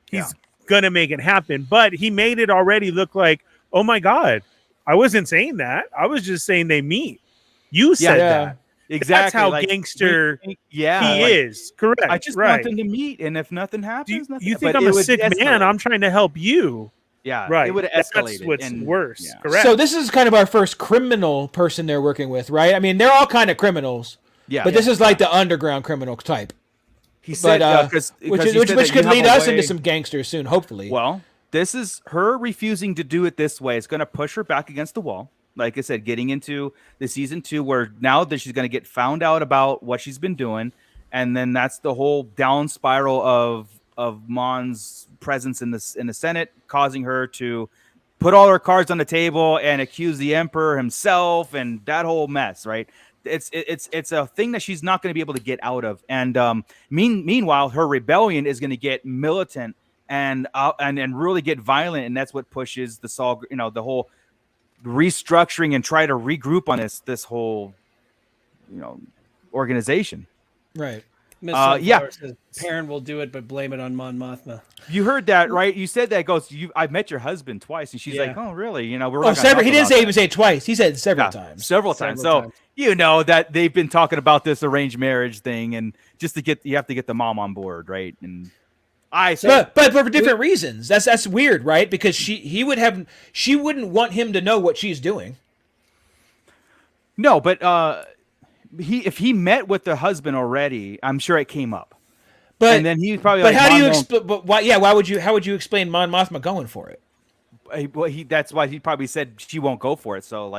he's gonna make it happen. But he made it already look like, oh my god, I wasn't saying that. I was just saying they meet. You said that. Exactly. That's how like, gangster he is. Correct. I just want them to meet, and if nothing happens, nothing. You think I'm a sick man? I'm trying to help you. Yeah, right. It would have escalated. That's what's worse. Yeah. Correct. So this is kind of our first criminal person they're working with, right? I mean, they're all kind of criminals. Yeah. But this is like the underground criminal type. He said, which could lead us into some gangsters soon, hopefully. Well, this is her refusing to do it this way. It's going to push her back against the wall. Like I said, getting into the season 2, where now that she's going to get found out about what she's been doing, and then that's the whole down spiral of Mon's presence in the Senate, causing her to put all her cards on the table and accuse the Emperor himself, and that whole mess, right? It's a thing that she's not going to be able to get out of. And meanwhile, her rebellion is going to get militant and really get violent, and that's what pushes the whole restructuring and try to regroup on this whole organization. Right. Says Perrin will do it, but blame it on Mon Mothma. You heard that, right? You said that. Goes, I've met your husband twice, and she's like, "Oh, really?" We're several. He didn't even say twice. He said several times. Several times. So that they've been talking about this arranged marriage thing, and just you have to get the mom on board, right? And but for different reasons. That's weird, right? Because she wouldn't want him to know what she's doing. No, but if he met with the husband already, I'm sure it came up. But and then he probably. But how do you explain? But why? Yeah, how would you explain Mon Mothma going for it? Well, that's why he probably said she won't go for it. So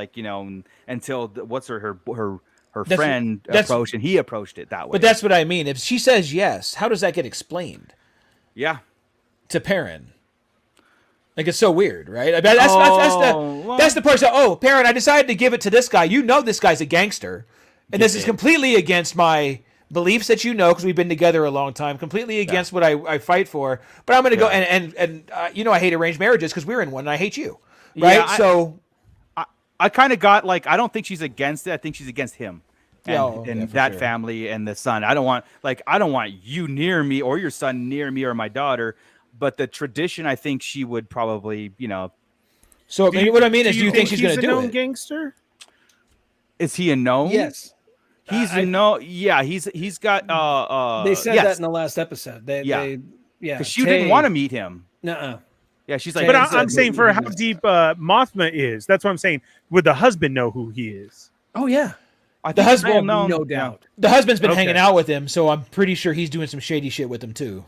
until her friend approached, and he approached it that way. But that's what I mean. If she says yes, how does that get explained? Yeah, to Perrin. Like, it's so weird, right? That's the part. So, Perrin, I decided to give it to this guy. This guy's a gangster, and this is completely against my beliefs that because we've been together a long time. Completely against what I fight for. But I'm going to go and I hate arranged marriages because we're in one, and I hate you, right? Yeah, I kind of got I don't think she's against it. I think she's against him. And that family and the son. I don't want you near me or your son near me or my daughter. But the tradition, I think she would probably, So maybe what I mean is, do you think she's going to do it? He's a known gangster? Is he a known? Yes. He's a known. Yeah, he's got. They said that in the last episode. Because she didn't want to meet him. Nuh-uh. Yeah, she's like. But I'm saying for how deep Mothma is. That's what I'm saying. Would the husband know who he is? Oh yeah. The husband, no doubt. The husband's been hanging out with him, so I'm pretty sure he's doing some shady shit with him too.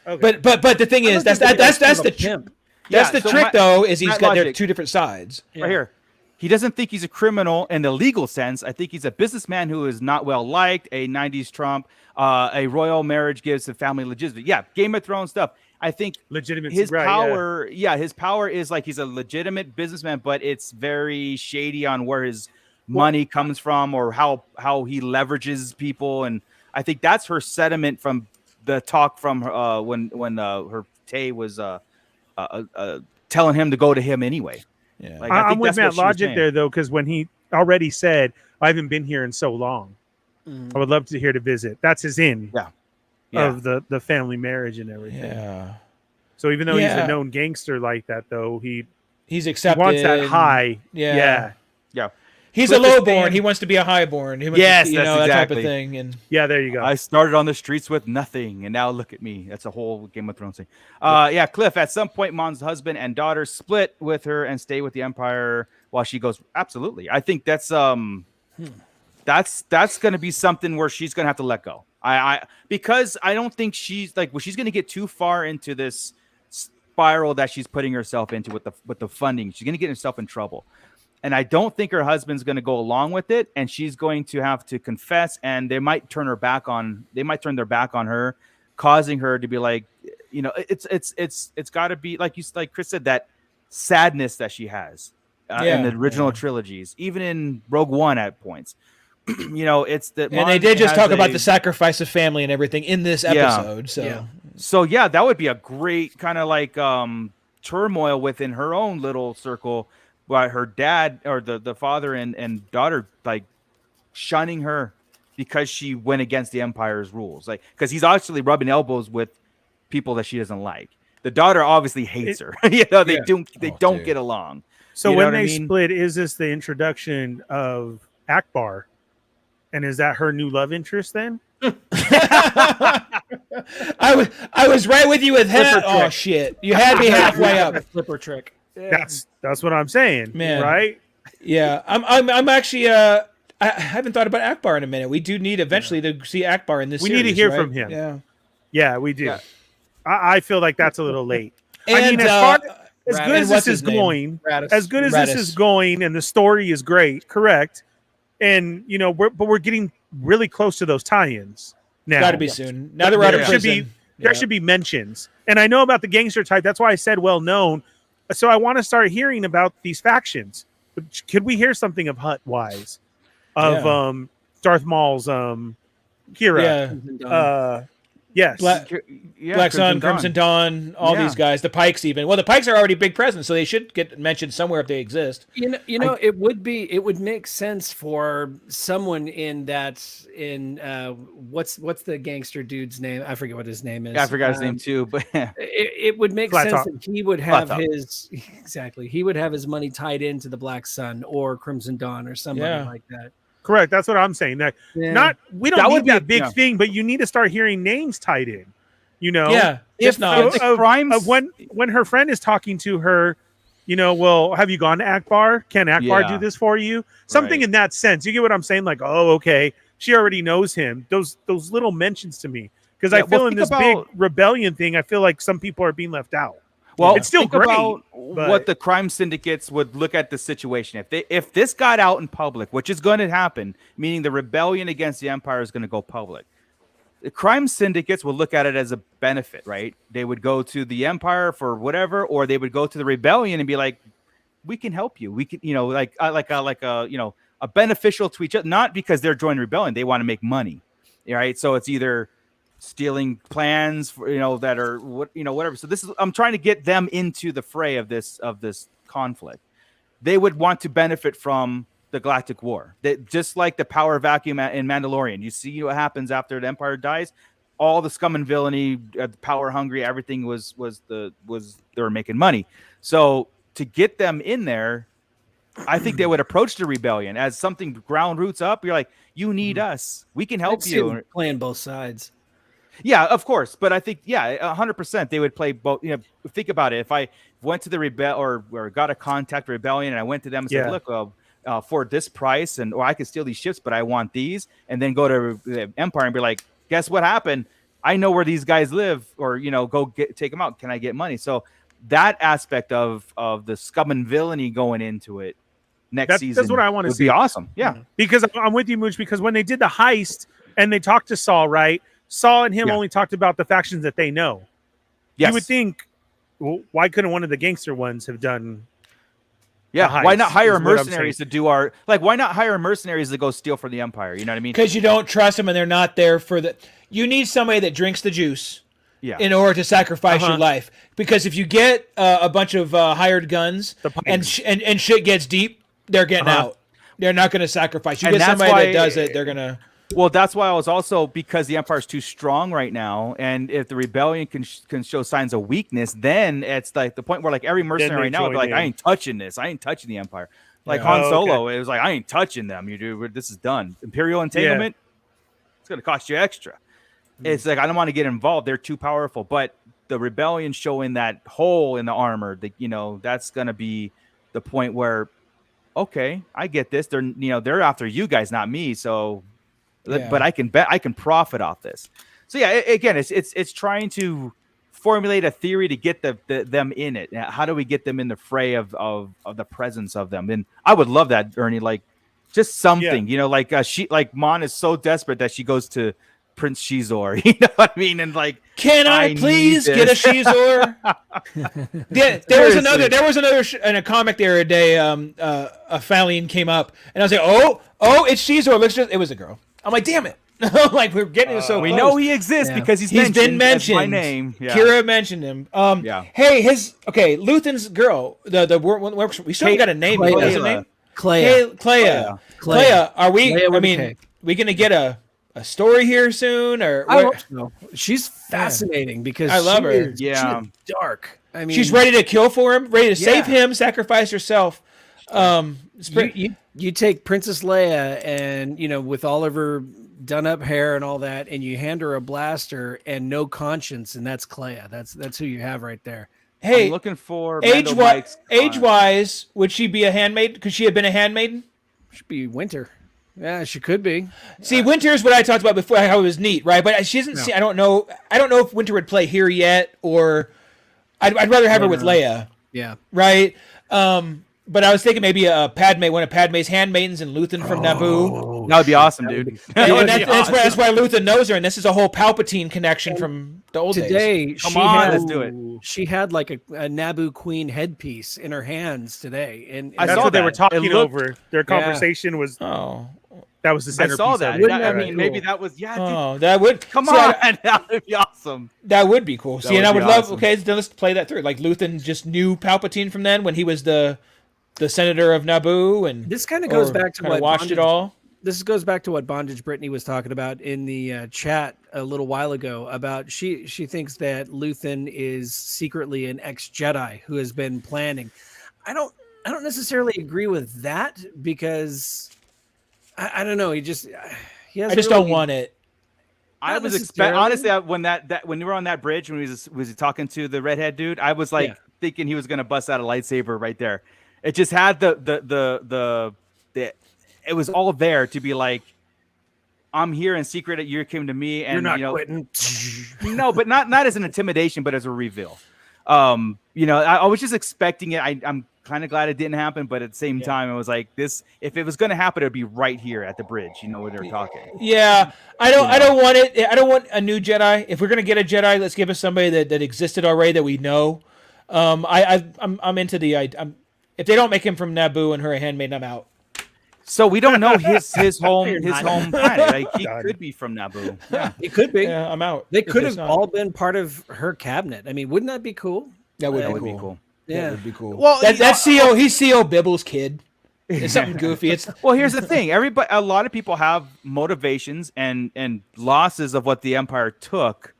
Okay. But the thing is, that's the trick though. Is he's got their two different sides right here. He doesn't think he's a criminal in the legal sense. I think he's a businessman who is not well liked, a 90s Trump, a royal marriage gives the family legitimacy. Yeah, Game of Thrones stuff. I think his power, his power is like he's a legitimate businessman, but it's very shady on where his money comes from, or how he leverages people. And I think that's her sentiment from the talk from when her Tay was telling him to go to him anyway. Yeah. Like, I I'm think with that's what Matt she was Logic saying. there though, because when he already said, "I haven't been here in so long. I would love to here to visit." That's his in Yeah. of the family marriage and everything. Yeah. So even though he's Yeah. a known gangster like that, though, he He's accepted. wants that high. Yeah. Yeah. He's Cliff a is lowborn. saying- He wants to be a highborn. He wants Yes, to, that's that type of exactly. thing. And Yeah, there you go. I started on the streets with nothing, and now look at me. That's a whole Game of Thrones thing. Yeah, Cliff, at some point, Mon's husband and daughter split with her and stay with the Empire while she goes. Absolutely. I think that's going to be something where she's going to have to let go. Because I don't think she's she's going to get too far into this spiral that she's putting herself into with the funding. She's going to get herself in trouble. And I don't think her husband's going to go along with it, and she's going to have to confess, and they might turn their back on her, causing her to be like, it's got to be like Chris said, that sadness that she has in the original trilogies, even in Rogue One at points. It's that. And they did just talk about the sacrifice of family and everything in this episode. So that would be a great kind of turmoil within her own little circle. But her dad or the father and daughter shunning her because she went against the Empire's rules, because he's actually rubbing elbows with people that she doesn't like. The daughter obviously hates her. They don't get along. So when they split, is this the introduction of Akbar, and is that her new love interest then? I was right with you with that. Oh shit! You had me halfway up. Flipper trick. That's what I'm saying, man. Right? Yeah, I'm actually I haven't thought about Akbar in a minute. We do need eventually to see Akbar in this. We need to hear from him. Yeah, we do. Yeah. I feel like that's a little late. And, I mean, as good as this is going, this is going, and the story is great, correct? And we're getting really close to those tie-ins now. Got to be soon. Now that we're out of prison, there should be mentions. And I know about the gangster type. That's why I said well known. So I want to start hearing about these factions. But could we hear something of Hutt wise, of Darth Maul's Kira? Yes, Black Sun, Crimson Dawn, all these guys, the Pikes even. Well, the Pikes are already big presence, so they should get mentioned somewhere if they exist. It would make sense for someone what's the gangster dude's name? I forget what his name is. I forgot his name too, but it would make sense that he would have he would have his money tied into the Black Sun or Crimson Dawn or somebody like that. Correct. That's what I'm saying. That we don't need that big thing, but you need to start hearing names tied in. If not when her friend is talking to her, well, have you gone to Akbar? Can Akbar do this for you? Something in that sense. You get what I'm saying? Like, oh, okay, she already knows him. Those little mentions to me, because I feel in this big rebellion thing, I feel like some people are being left out. Well, it's still great. About what the crime syndicates would look at the situation. If this got out in public, which is going to happen, meaning the rebellion against the Empire is going to go public, the crime syndicates will look at it as a benefit, right? They would go to the Empire for whatever, or they would go to the rebellion and be like, "We can help you. We can, a beneficial to each other, not because they're joining rebellion. They want to make money, right? So it's either stealing plans for that are whatever. So I'm trying to get them into the fray of this conflict. They would want to benefit from the Galactic War. That just like the power vacuum in Mandalorian. You see what happens after the Empire dies. All the scum and villainy, power hungry, everything was they were making money. So to get them in there, I think they would approach the rebellion as something ground roots up. You're like, you need us. We can help you. Playing both sides. Yeah, of course. But I think, 100% they would play both. Think about it. If I went to the or got a contact rebellion and I went to them and said, look, for this price, or I could steal these ships, but I want these, and then go to the Empire and be like, guess what happened? I know where these guys live, or, go take them out. Can I get money? So that aspect of the scum and villainy going into it next season, that's what I want to see. Be awesome. Yeah. Because I'm with you, Mooch, because when they did the heist and they talked to Saul, right? Saul and him only talked about the factions that they know. Yes. You would think, well, why couldn't one of the gangster ones have done Yeah, why not heist, hire is what I'm mercenaries to do our why not hire mercenaries to go steal for the Empire? You know what I mean? Because you don't trust them and they're not there for the. You need somebody that drinks the juice Yeah. in order to sacrifice your life. Because if you get a bunch of hired guns and shit gets deep, they're getting out. They're not going to sacrifice. You And get that's somebody why- that does it, they're going to. Well, that's why I was also because the Empire's too strong right now, and if the rebellion can show signs of weakness, then it's like the point where like every mercenary right now would be like, I ain't touching this. I ain't touching the Empire. Like Han Solo, it was like I ain't touching them. You do this is done. Imperial entanglement, it's gonna cost you extra. It's like I don't want to get involved. They're too powerful. But the rebellion showing that hole in the armor, that that's gonna be the point where, okay, I get this. They're after you guys, not me. So. Yeah. But I can profit off this. So yeah, again, it's trying to formulate a theory to get them in it. How do we get them in the fray of the presence of them? And I would love that, Ernie. Like just something, like Mon is so desperate that she goes to Prince Shizor. You know what I mean? And like, can I please get a Shizor? There was another in a comic the other day. A Falian came up, and I was like, oh, it's Shizor. It was a girl. I'm like, damn it! Like we're getting it so we close. know he exists because he's been mentioned. By name. Yeah. Kira mentioned him. Hey, Luthen's girl. We still haven't got a name. Clea. What's her name? Clea. Clea. Are we? Clea I mean, we gonna get a story here soon, or I hope so. She's fascinating because I love her. She is dark. I mean, she's ready to kill for him, ready to save him, sacrifice herself. You take Princess Leia and with all of her done up hair and all that, and you hand her a blaster and no conscience, and that's Clea. That's who you have right there. Hey, I'm looking for age-wise, would she be a handmaid? Could she have been a handmaiden? Should be Winter. Yeah, she could be. See, Winter is what I talked about before. How it was neat, right? But she hasn't seen. I don't know if Winter would play here yet, or I'd rather have her with Leia. Yeah. Right. But I was thinking maybe one of Padme's handmaidens and Luthen from Naboo. That would be awesome, dude. That's why Luthen knows her, and this is a whole Palpatine connection from the old days. Let's do it. She had like a Naboo queen headpiece in her hands today, and that's what they were talking over. Their conversation was. Oh. That was the centerpiece. I saw that. I mean, maybe that was. Yeah. Oh, that would come on. That would be awesome. That would be cool. See, and I would love. Okay, then let's play that through. Like Luthen just knew Palpatine from then when he was the senator of Naboo, and this kind of goes back to what watched it all. This goes back to what Bondage Brittany was talking about in the chat a little while ago about she thinks that Luthen is secretly an ex-Jedi who has been planning. I don't necessarily agree with that because I don't know. I just don't want it. I was expecting honestly when when you were on that bridge when he was talking to the redhead dude, I was like thinking he was gonna bust out a lightsaber right there. It just had the it was all there to be like, I'm here in secret. You came to me, and you're not quitting. No, but not as an intimidation, but as a reveal. I was just expecting it. I'm kind of glad it didn't happen, but at the same time, I was like, this. If it was going to happen, it'd be right here at the bridge. Where they're talking. Yeah, I don't want it. I don't want a new Jedi. If we're going to get a Jedi, let's give us somebody that existed already that we know. I'm into the. If they don't make him from Naboo and her a handmaid, I'm out. So we don't know his home planet. Like he could be from Naboo. Yeah, he could be. Yeah, I'm out. They could have all been part of her cabinet. I mean, wouldn't that be cool? That would be cool. Yeah, that would be cool. Well, that's CO. He's CO Bibble's kid. It's something goofy. Well, here's the thing. A lot of people have motivations and losses of what the Empire took.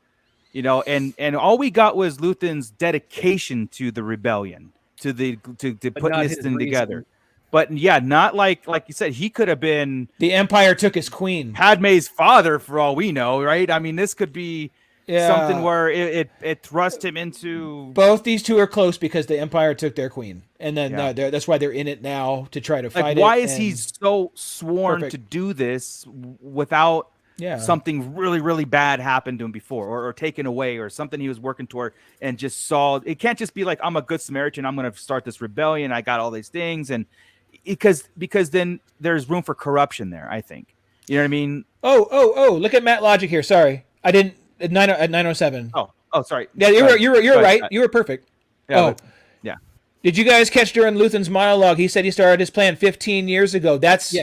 And all we got was Luthen's dedication to the rebellion. To putting this thing together, but not like you said, he could have been. The Empire took his queen, Padme's father, for all we know, right? I mean, this could be something where it thrust him into. Both these two are close because the Empire took their queen, and then that's why they're in it now to try to fight it. Why is he so sworn to do this without? Something really, really bad happened to him before or taken away or something he was working toward and just saw. It can't just be like, I'm a good Samaritan. I'm going to start this rebellion. I got all these things. And because then there's room for corruption there, I think. You know what I mean? Oh, look at Matt Logic here. Sorry. I didn't at 907. Oh, sorry. Yeah, you're right. You were right. You were perfect. Yeah. Did you guys catch during Luthen's monologue? He said he started his plan 15 years ago. That's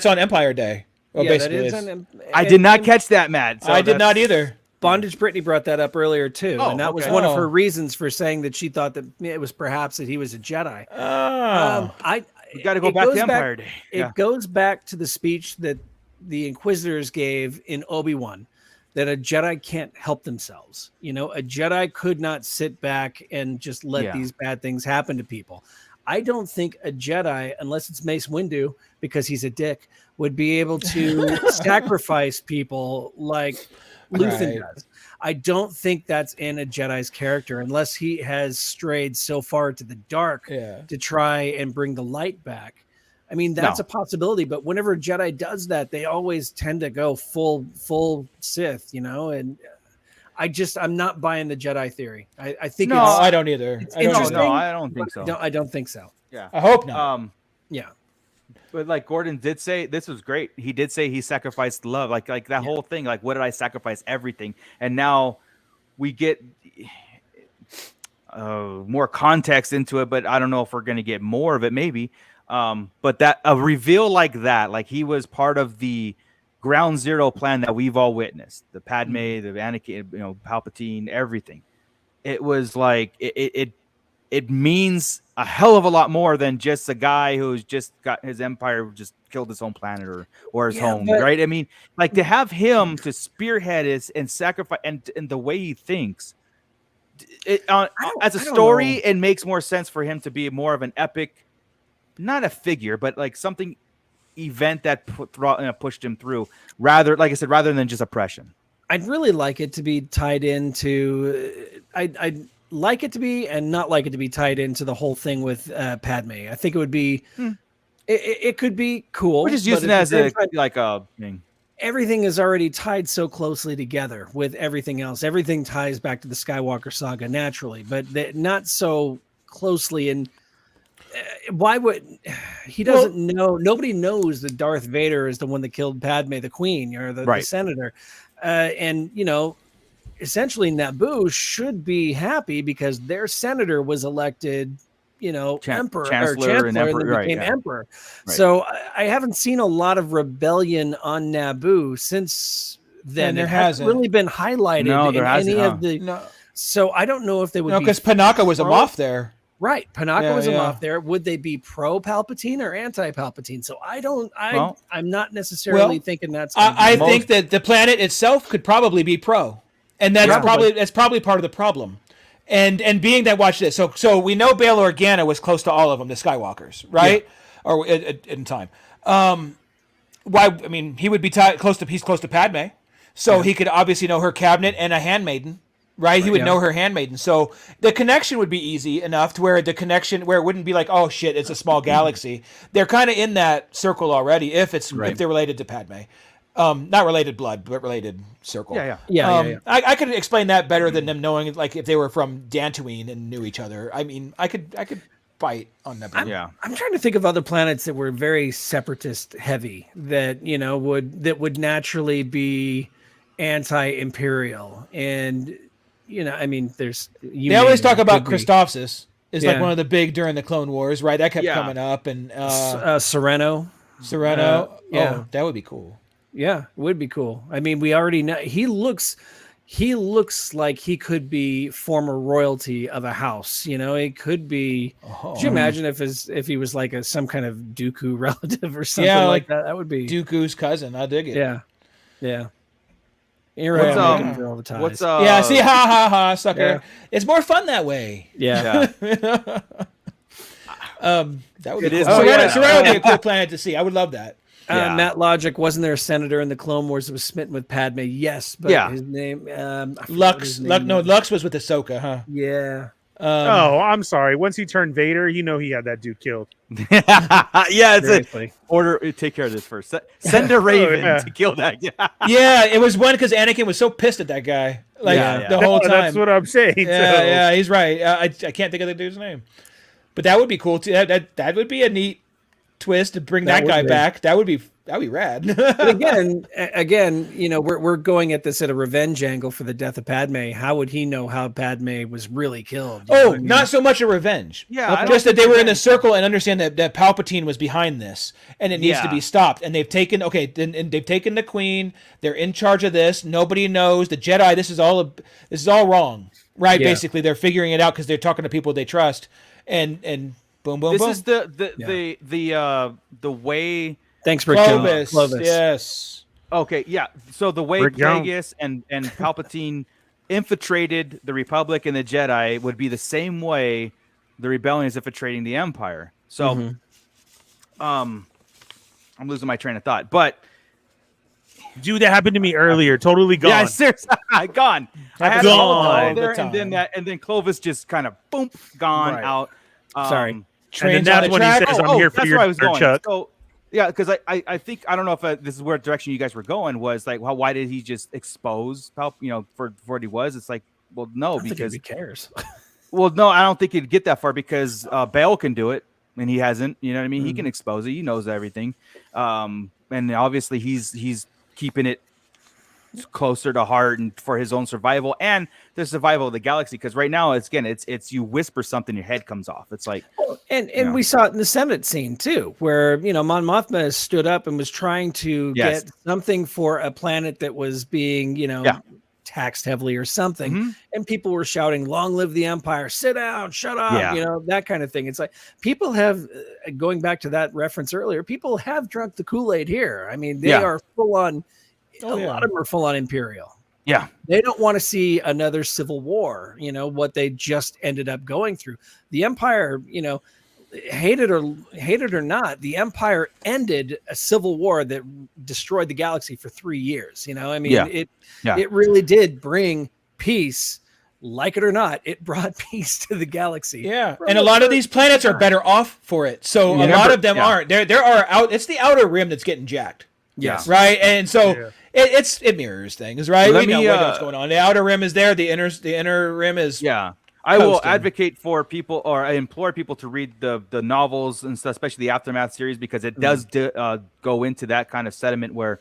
on Empire Day. Well, yeah, that basically, is I did not catch that, Matt. So I did not either. Bondage Brittany brought that up earlier too, Oh, and that was okay. one of her reasons for saying that she thought that it was perhaps that he was a Jedi. We got to go back to Empire Day. Yeah. It goes back to the speech that the Inquisitors gave in Obi-Wan, that a Jedi can't help themselves. You know, a Jedi could not sit back and just let these bad things happen to people. I don't think a Jedi, unless it's Mace Windu, because he's a dick, would be able to sacrifice people like Luthen does. I don't think that's in a Jedi's character unless he has strayed so far to the dark to try and bring the light back. I mean, that's a possibility, but whenever a Jedi does that, they always tend to go full Sith, you know, and I'm not buying the Jedi theory. I think I don't either. It's I don't interesting. No, I don't think so. No, I don't think so. Yeah. I hope not. Yeah. But like Gordon did say, this was great. He did say he sacrificed love, like that whole thing. Like, what did I sacrifice? Everything. And now we get more context into it, but I don't know if we're going to get more of it. Maybe. But that a reveal like that, like he was part of the ground zero plan that we've all witnessed. The Padme, the Anakin, you know, Palpatine, everything. It was like it means a hell of a lot more than just a guy who's just got his empire, just killed his own planet or his home, right? I mean, like to have him to spearhead it and sacrifice and the way he thinks. As a story, it makes more sense for him to be more of an epic, not a figure, but like something event that pushed him through. Rather, like I said, rather than just oppression. I'd really like it to be tied into. I'd like it to be and not like it to be tied into the whole thing with Padme. I think it would be. It could be cool. We're just using it as a thing. Everything is already tied so closely together with everything else. Everything ties back to the Skywalker saga naturally, but not so closely. And why would he doesn't know? Nobody knows that Darth Vader is the one that killed Padme, the Queen, or the senator. And you know, essentially Naboo should be happy because their senator was elected, you know, emperor or chancellor and then became emperor. Right. So I haven't seen a lot of rebellion on Naboo since then. And there hasn't really been highlighted in any of the. No. So I don't know if they would. No, because Panaka was a Moff there. Right, Panaka was a Moff there. Would they be pro Palpatine or anti Palpatine? So I'm not necessarily thinking that's. I think that the planet itself could probably be pro, and that's probably part of the problem. And being that, watch this. So we know Bail Organa was close to all of them, the Skywalkers, right? Yeah. Or in time. Why? I mean, he would be close to Padme, so he could obviously know her cabinet and a handmaiden. Right, he would know her handmaiden, so the connection would be easy enough to where it wouldn't be like, oh shit, it's a small galaxy. They're kind of in that circle already. If they're related to Padme, not related blood, but related circle. Yeah. I could explain that better than them knowing, like, if they were from Dantooine and knew each other. I mean, I could fight on that. I'm trying to think of other planets that were very separatist heavy that would naturally be anti-imperial and. You know, I mean, they always talk about Christophsis is like one of the big during the Clone Wars, right? That kept coming up, and Sereno, that would be cool. Yeah, it would be cool. I mean, we already know he looks like he could be former royalty of a house. You know, it could be. Could you imagine if he was like some kind of Dooku relative or something like that? That would be Dooku's cousin. I dig it. Yeah. Here I am looking for all the ties. See, ha, sucker. Yeah. It's more fun that way. Yeah. That would be cool. Sereno would be a cool planet to see. I would love that. Matt Logic, wasn't there a senator in the Clone Wars that was smitten with Padme? Yes, but his name Lux. Lux was with Ahsoka, huh? Yeah. I'm sorry. Once he turned Vader, he had that dude killed. It's order. Take care of this first. Send a Raven to kill that guy. Yeah, it was one because Anakin was so pissed at that guy, the whole time. That's what I'm saying. Yeah, he's right. I can't think of the dude's name, but that would be cool too. That would be a neat twist to bring that guy back. That would be That'd be rad. But again, you know, we're going at this at a revenge angle for the death of Padme. How would he know how Padme was really killed? You know what I mean? Not so much a revenge. Yeah, I don't just that think they were in a revenge. circle and understand that Palpatine was behind this, and it needs to Yeah. be stopped. And they've taken and they've taken the Queen. They're in charge of this. Nobody knows the Jedi. This is all wrong, right? Yeah. Basically, they're figuring it out because they're talking to people they trust, and boom, boom, This boom. is the way. Thanks for Clovis. Clovis. Yes. Okay, yeah. So the way Rick Jones. Plagueis and Palpatine infiltrated the Republic and the Jedi would be the same way the Rebellion is infiltrating the Empire. So, I'm losing my train of thought, but Dude, that happened to me earlier. Totally gone. yeah, seriously, gone. I had it Gone. all there, All the and then Clovis just kind of boom, gone Right. out. Sorry. And then Trains that's on the when he track. says, "I'm here for that's your where I was dinner, going. Chuck." So, yeah, because I think I don't know if this is where direction you guys were going was like, well, why did he just expose for what he was? It's like, well, no, I don't think because he cares. well, no, I don't think he'd get that far because Bale can do it and he hasn't. You know what I mean? He can expose it. He knows everything, and obviously he's keeping it closer to heart and for his own survival and the survival of the galaxy. Because right now, it's you whisper something, your head comes off. It's like. And Yeah. we saw it in the Senate scene too, where Mon Mothma stood up and was trying to Yes. get something for a planet that was being Yeah. taxed heavily or something, Mhm. and people were shouting, "Long live the Empire! Sit down, shut up!" Yeah. That kind of thing. It's like people have, going back to that reference earlier, people have drunk the Kool-Aid here. I mean, they Yeah. are full on. Oh, a yeah. lot of them are full on Imperial. Yeah. They don't want to see another civil war, what they just ended up going through. The Empire, hate it or not, the Empire ended a civil war that destroyed the galaxy for 3 years. I mean, Yeah. it really did bring peace. Like it or not, it brought peace to the galaxy. Yeah, and a lot of these planets are better off for it. So a Remember- lot of them yeah. aren't. There are out. It's the outer rim that's getting jacked. Yes. Right, and so Yeah. it mirrors things, right? Let We know me, what's going on. The outer rim is there. The inner rim is Yeah. I will Coasting. advocate for people, or I implore people to read the novels and stuff, especially the Aftermath series, because it does go into that kind of sediment where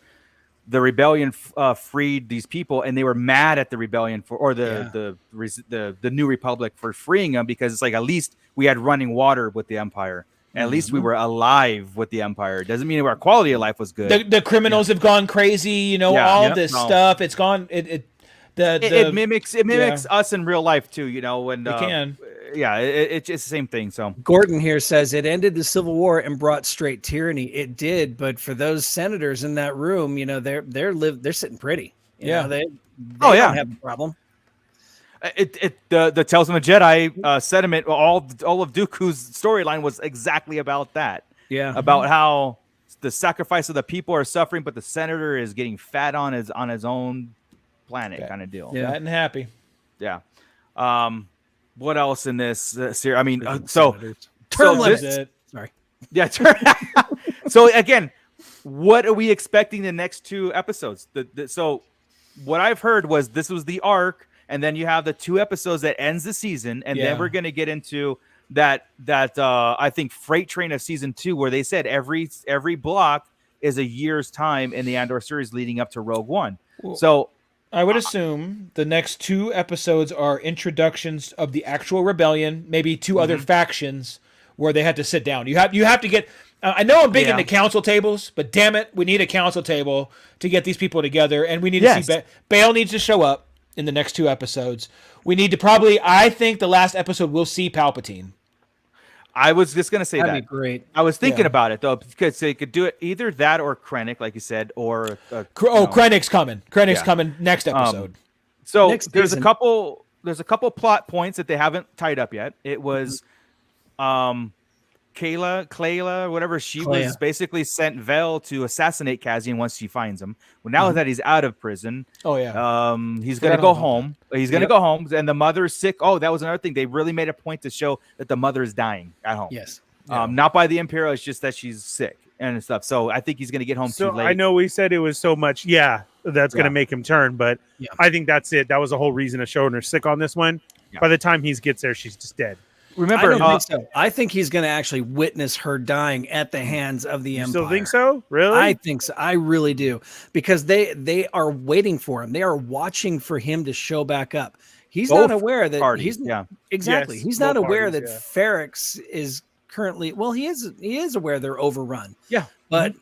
the rebellion freed these people, and they were mad at the rebellion the New Republic for freeing them, because it's like, at least we had running water with the Empire. At least we were alive with the Empire. Doesn't mean our quality of life was good. the criminals have gone crazy. Yeah. All Yep. this No. stuff. It's gone. It mimics us in real life too. When It can. yeah, it's just the same thing. So Gordon here says it ended the Civil War and brought straight tyranny. It did, but for those senators in that room, they're sitting pretty. Yeah. They Oh, yeah. don't have a problem. the Tales of the Jedi sentiment, all of Dooku's storyline was exactly about that. Yeah. About how the sacrifice of the people are suffering, but the senator is getting fat on his own planet, Okay. kind of deal. Yeah. fat and happy. Yeah. What else in this series? I mean, so Term so limits. this- Sorry. yeah. So again, what are we expecting the next 2 episodes? So what I've heard was this was the arc, and then you have the 2 episodes that ends the season, and Yeah. then we're going to get into that I think freight train of season 2, where they said every block is a year's time in the Andor series leading up to Rogue One. Well, So I would assume the next 2 episodes are introductions of the actual rebellion, maybe 2 other factions where they had to sit down. You have to get. I know I'm big Yeah. into council tables, but damn it, we need a council table to get these people together, and we need to Yes. see Bale needs to show up in the next 2 episodes. We need to I think the last episode we'll see Palpatine. I was just going to say That'd that. be great. I was thinking Yeah. about it though, because they could do it either that or Krennic, like you said, or Krennic's coming. Krennic's Yeah. coming next episode. So Next there's season. a couple plot points that they haven't tied up yet. It was Clayla, whatever, she Clea. was basically sent Vel to assassinate Cassian once she finds him. Well, now that he's out of prison, Oh yeah. he's Forgot gonna go about home. He's gonna Yep. go home, and the mother's sick. Oh, that was another thing. They really made a point to show that the mother is dying at home. Yes. Not by the Imperial. It's just that she's sick and stuff. So I think he's gonna get home So too late. I know we said it was so much. Yeah, that's going Yeah. to make him turn. But Yeah. I think that's it. That was the whole reason of showing her sick on this one. Yeah. By the time he gets there, she's just dead. Remember, I don't think so. I think he's going to actually witness her dying at the hands of the You Empire. still think so? Really? I think so. I really do, because they are waiting for him. They are watching for him to show back up. He's Both not aware that parties, he's yeah. exactly. Yes, he's not both aware parties, that yeah. Ferrex is currently. Well, he is aware they're overrun. Yeah. But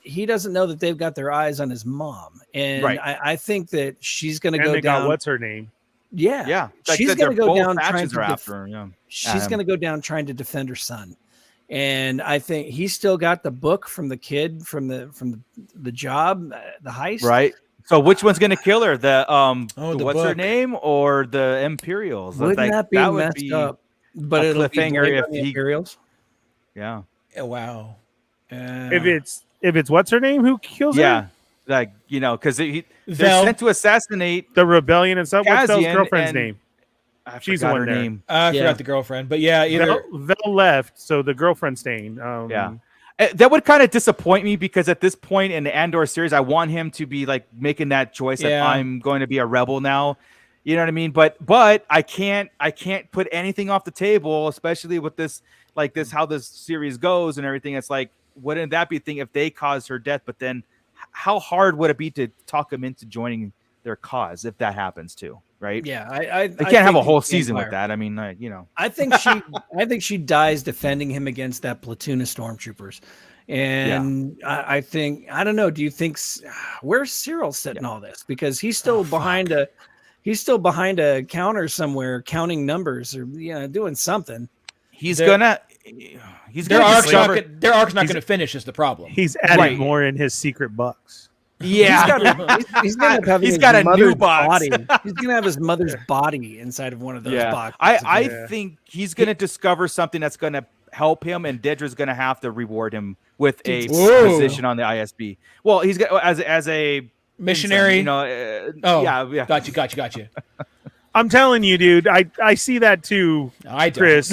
he doesn't know that they've got their eyes on his mom, and Right. I think that she's going to and go they down. got what's her name? Yeah, Yeah, like she's that going to they're go both down trying factions to are def- after her, yeah. she's Adam. going to go down trying to defend her son, and I think he's still got the book from the kid from the job, the heist. Right. So which one's gonna kill her? The the what's her book. name or the Imperials? Wouldn't Like, that be would messed be- up? But a it'll be cliffhanger blamed if on the he- Imperials. Yeah. Wow. If it's what's her name who kills her? Yeah. Like, because they're Vel. sent to assassinate. The rebellion and stuff. What's Vel's Kazian girlfriend's and- name? I She's the forgot one her there. name. I Yeah. forgot the girlfriend, but yeah, either Vel left, so the girlfriend's staying. Yeah. That would kind of disappoint me because at this point in the Andor series, I want him to be like making that choice that Yeah. I'm going to be a rebel now. You know what I mean? But I can't put anything off the table, especially with this how this series goes and everything. It's like, wouldn't that be a thing if they caused her death? But then how hard would it be to talk him into joining their cause if that happens too? Right? Yeah, I They can't have a think whole the season with Empire- that. I mean, I think she dies defending him against that platoon of stormtroopers. And I think, I don't know, do you think where's Cyril sitting all this? Because he's still behind a counter somewhere counting numbers or doing something. he's They're- gonna their arc's not discover- gonna, their arc's not going to finish is the problem. He's adding Right. more in his secret bucks. yeah. He's gonna have having He's his got a new mother's box. body. He's gonna have his mother's body inside of one of those boxes. I Yeah. think he's going to discover something that's going to help him, and Dedra's going to have to reward him with a Whoa. position on the ISB. Well, he's got as a Missionary. Oh, yeah. Got you. I'm telling you, dude. I see that too. I don't. Chris.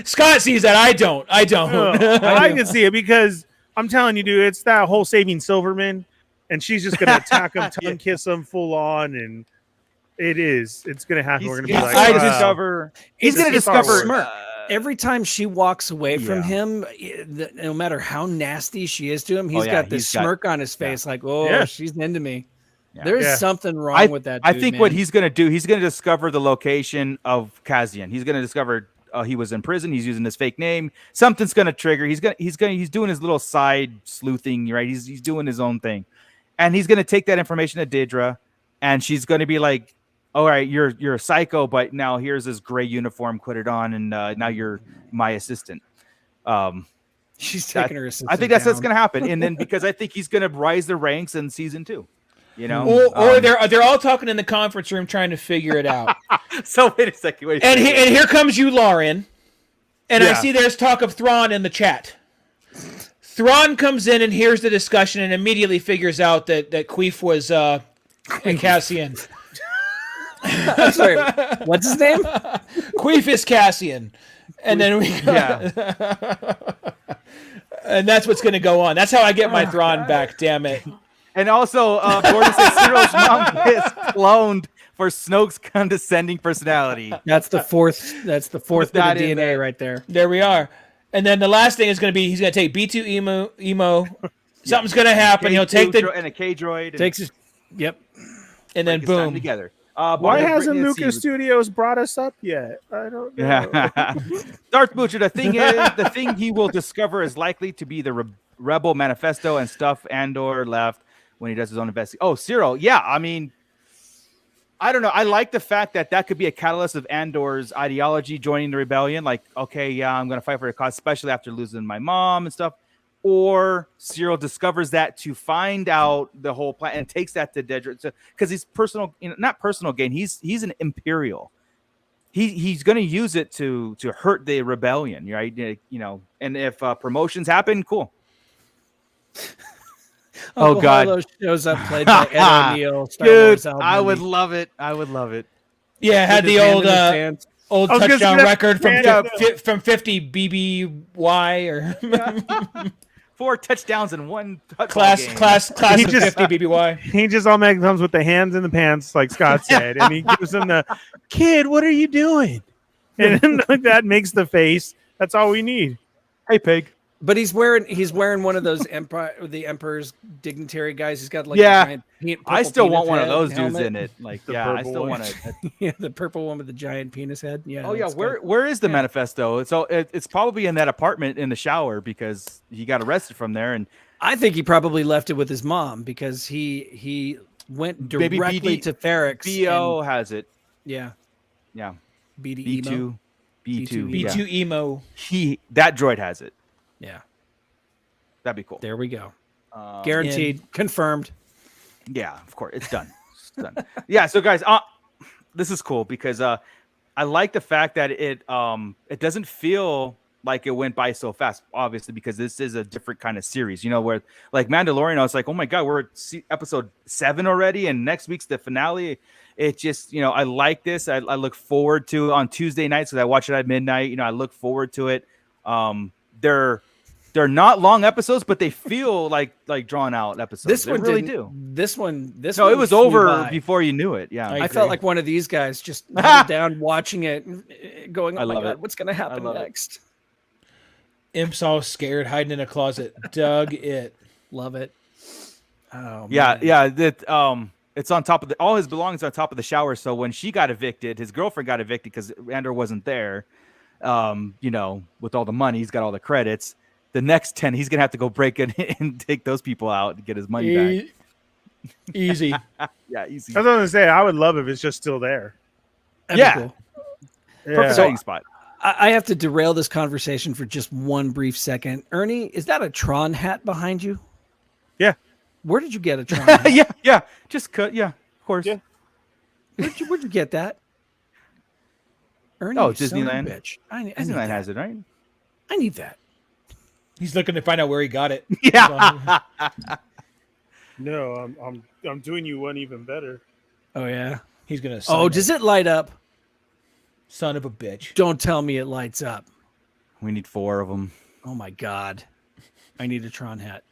Scott sees that. I don't. I can see it because I'm telling you, dude. It's that whole saving Silverman, and she's just gonna attack him, tongue kiss him full on, and it's gonna happen. We're gonna be He's like, gonna wow. discover. He's It's going to just discover. smart. Every time she walks away from Yeah. him, no matter how nasty she is to him, he's yeah, got this he's got- smirk on his face, like, "Oh, Yeah. she's into me." Yeah. There's Yeah. something wrong with that. I dude, think what man. he's going to do, he's going to discover the location of Kazian. He's going to discover he was in prison. He's using his fake name. Something's going to trigger. He's doing his little side sleuthing, right? He's doing his own thing, and he's going to take that information to Dedra, and she's going to be like, "All right, you're a psycho, but now here's this gray uniform. Put it on, and now you're my assistant." she's taking her assistant I think that's what's down. going to happen, and then because I think he's going to rise the ranks in season 2. Or they're all talking in the conference room trying to figure it out. So wait a second. and here comes you, Lauren. And I Yeah. see there's talk of Thrawn in the chat. Thrawn comes in and hears the discussion and immediately figures out that Queef was a Cassian. I'm sorry, what's his name? Queef is Cassian. And then and that's what's going to go on. That's how I get my Thrawn back, damn it. And also, Gordon says Cyril's mom is cloned for Snoke's condescending personality. That's the fourth. That's the fourth bit of that in DNA there. right there. There we are. And then the last thing is going to be he's going to take B2 emo. Something's going to happen. He'll take and a K droid. And Takes his. Yep. and then break his time boom. together. Why Brittany, hasn't let's Lucas see. Studios brought us up yet? I don't know. Yeah. Darth Butcher, the thing he will discover is likely to be the Rebel Manifesto and stuff Andor left when he does his own investigation. Oh, Cyril. Yeah, I mean, I don't know. I like the fact that could be a catalyst of Andor's ideology joining the rebellion. Like, okay, yeah, I'm going to fight for the cause, especially after losing my mom and stuff. Or Cyril discovers that to find out the whole plan and takes that to Dedra because he's personal, not personal gain. He's an Imperial. He's going to use it to hurt the rebellion, right? And if promotions happen, cool. Oh, Uncle God. Harlow shows up, played by Ed O'Neill. Star Dude, Wars album I would movie. love it. I would love it. Yeah, had With the his hand old in his pants. old I was gonna touchdown say that- record from yeah, from 50 BBY or 4 touchdowns in one class game. of He just- 50 BBY. He just automatically comes with the hands in the pants, like Scott said, and he gives him the kid. What are you doing? and then, like, that makes the face. That's all we need. Hey, pig. But he's wearing one of those the Emperor's dignitary guys. He's got like Yeah. a giant I purple still penis want one of head those dudes helmet. in it. Like, The yeah, I purple still one. want to. Yeah, the purple one with the giant penis head. Yeah. Oh yeah, that's good. where is the Yeah. manifesto? It's probably in that apartment in the shower because he got arrested from there. And I think he probably left it with his mom because he went Maybe directly BD to Ferrex. BO has it. Yeah. Yeah, BD emo. B2, B2 yeah. B2 emo. That droid has it. Yeah. That'd be cool. There we go. Um, Guaranteed. Confirmed. Yeah, of course, it's done. It's done. Yeah, so guys, this is cool because I like the fact that it doesn't feel like it went by so fast. Obviously, because this is a different kind of series. You know, where like Mandalorian, I was like, oh my god, we're at episode 7 already, and next week's the finale. It just, I like this. I look forward to on Tuesday nights because I watch it at midnight. I look forward to it. They're not long episodes, but they feel like drawn out episodes. This they one really didn't- do. This one. No, it was flew over by. before you knew it. Yeah, I I agree. felt like one of these guys just headed down watching it, going, I "Oh my love god, it. what's going to happen love it. next?" Imp's all scared, hiding in a closet. Dug it. Love it. Oh yeah, man. yeah. That it's on top of all his belongings are on top of the shower. So when she got evicted, his girlfriend got evicted because Andor wasn't there. With all the money, he's got all the credits. The next 10, he's gonna have to go break in and take those people out to get his money back. Easy. Yeah, easy. I was going to say, I would love if it's just still there. That'd be Yeah. cool. Perfect Yeah. hiding spot. I have to derail this conversation for just one brief second. Ernie, is that a Tron hat behind you? Yeah. Where did you get a Tron hat? yeah. Just cut. Yeah, of course. Yeah. Where'd you get that? Ernie, Oh, you son of a Disneyland. bitch. I need Disneyland that. has it, right? I need that. He's looking to find out where he got it. Yeah. No, I'm doing you one even better. Oh yeah. He's gonna. Oh, does it light up? Son of a bitch. Don't tell me it lights up. We need 4 of them. Oh my god. I need a Tron hat.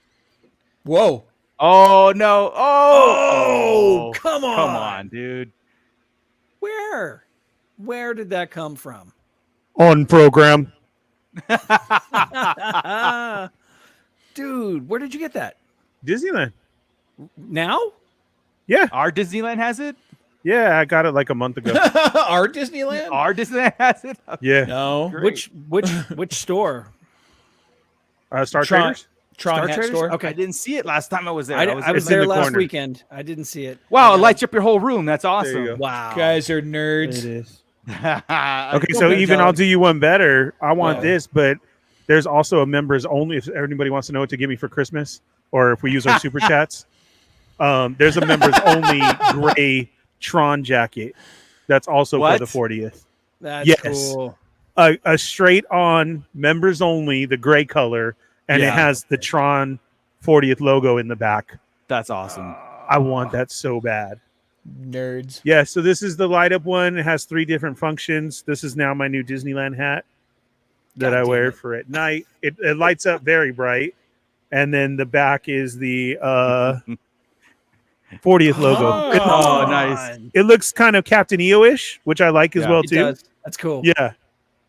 Whoa. Oh no! Oh, come on. Come on, dude. Where did that come from? On program. Dude, where did you get that? Disneyland. Now? Yeah. Our Disneyland has it. Yeah, I got it like a month ago. Our Disneyland? Our Disneyland has it. Yeah. No. Great. Which store? Star Tron- Traders? Tron Star hat Traders? store. Okay. I didn't see it last time I was there. I was it's in there the last corner. weekend. I didn't see it. Wow, it lights up your whole room. That's awesome. you go. Wow. Guys are nerds. It is. Okay, Okay, so even I'll do you one better. I want Yeah. this, but there's also a members only. If anybody wants to know what to give me for Christmas, or if we use our super chats, there's a members only gray Tron jacket that's also What? for the 40th. That's Yes. cool. A straight on members only, the gray color, and it Yeah. has the Tron 40th logo in the back. That's awesome. I want that so bad. Nerds. Yeah, so this is the light up one. It has 3 different functions. This is now my new Disneyland hat that God I damn wear it. for at night. It lights up very bright. And then the back is the 40th logo. Oh, nice. It looks kind of Captain EO-ish, which I like as Yeah. well It too. does. That's cool. Yeah,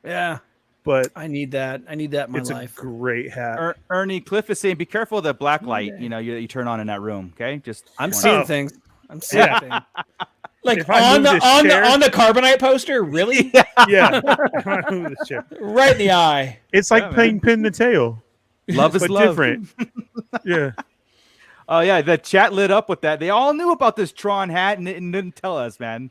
Yeah. but I need that. I need that in my it's life. a great hat. Ernie Cliff is saying, "Be careful of the black light. You turn on in that room. Okay, just I'm warning seeing you. Oh. things. I'm seeing Yeah. things. Like If I on move the this on the chair- on the carbonite poster, really? Yeah, Right in the eye. it's like Yeah, playing pin the tail, Love is but love. different. Yeah, Oh yeah, the chat lit up with that. They all knew about this Tron hat and didn't tell us, man.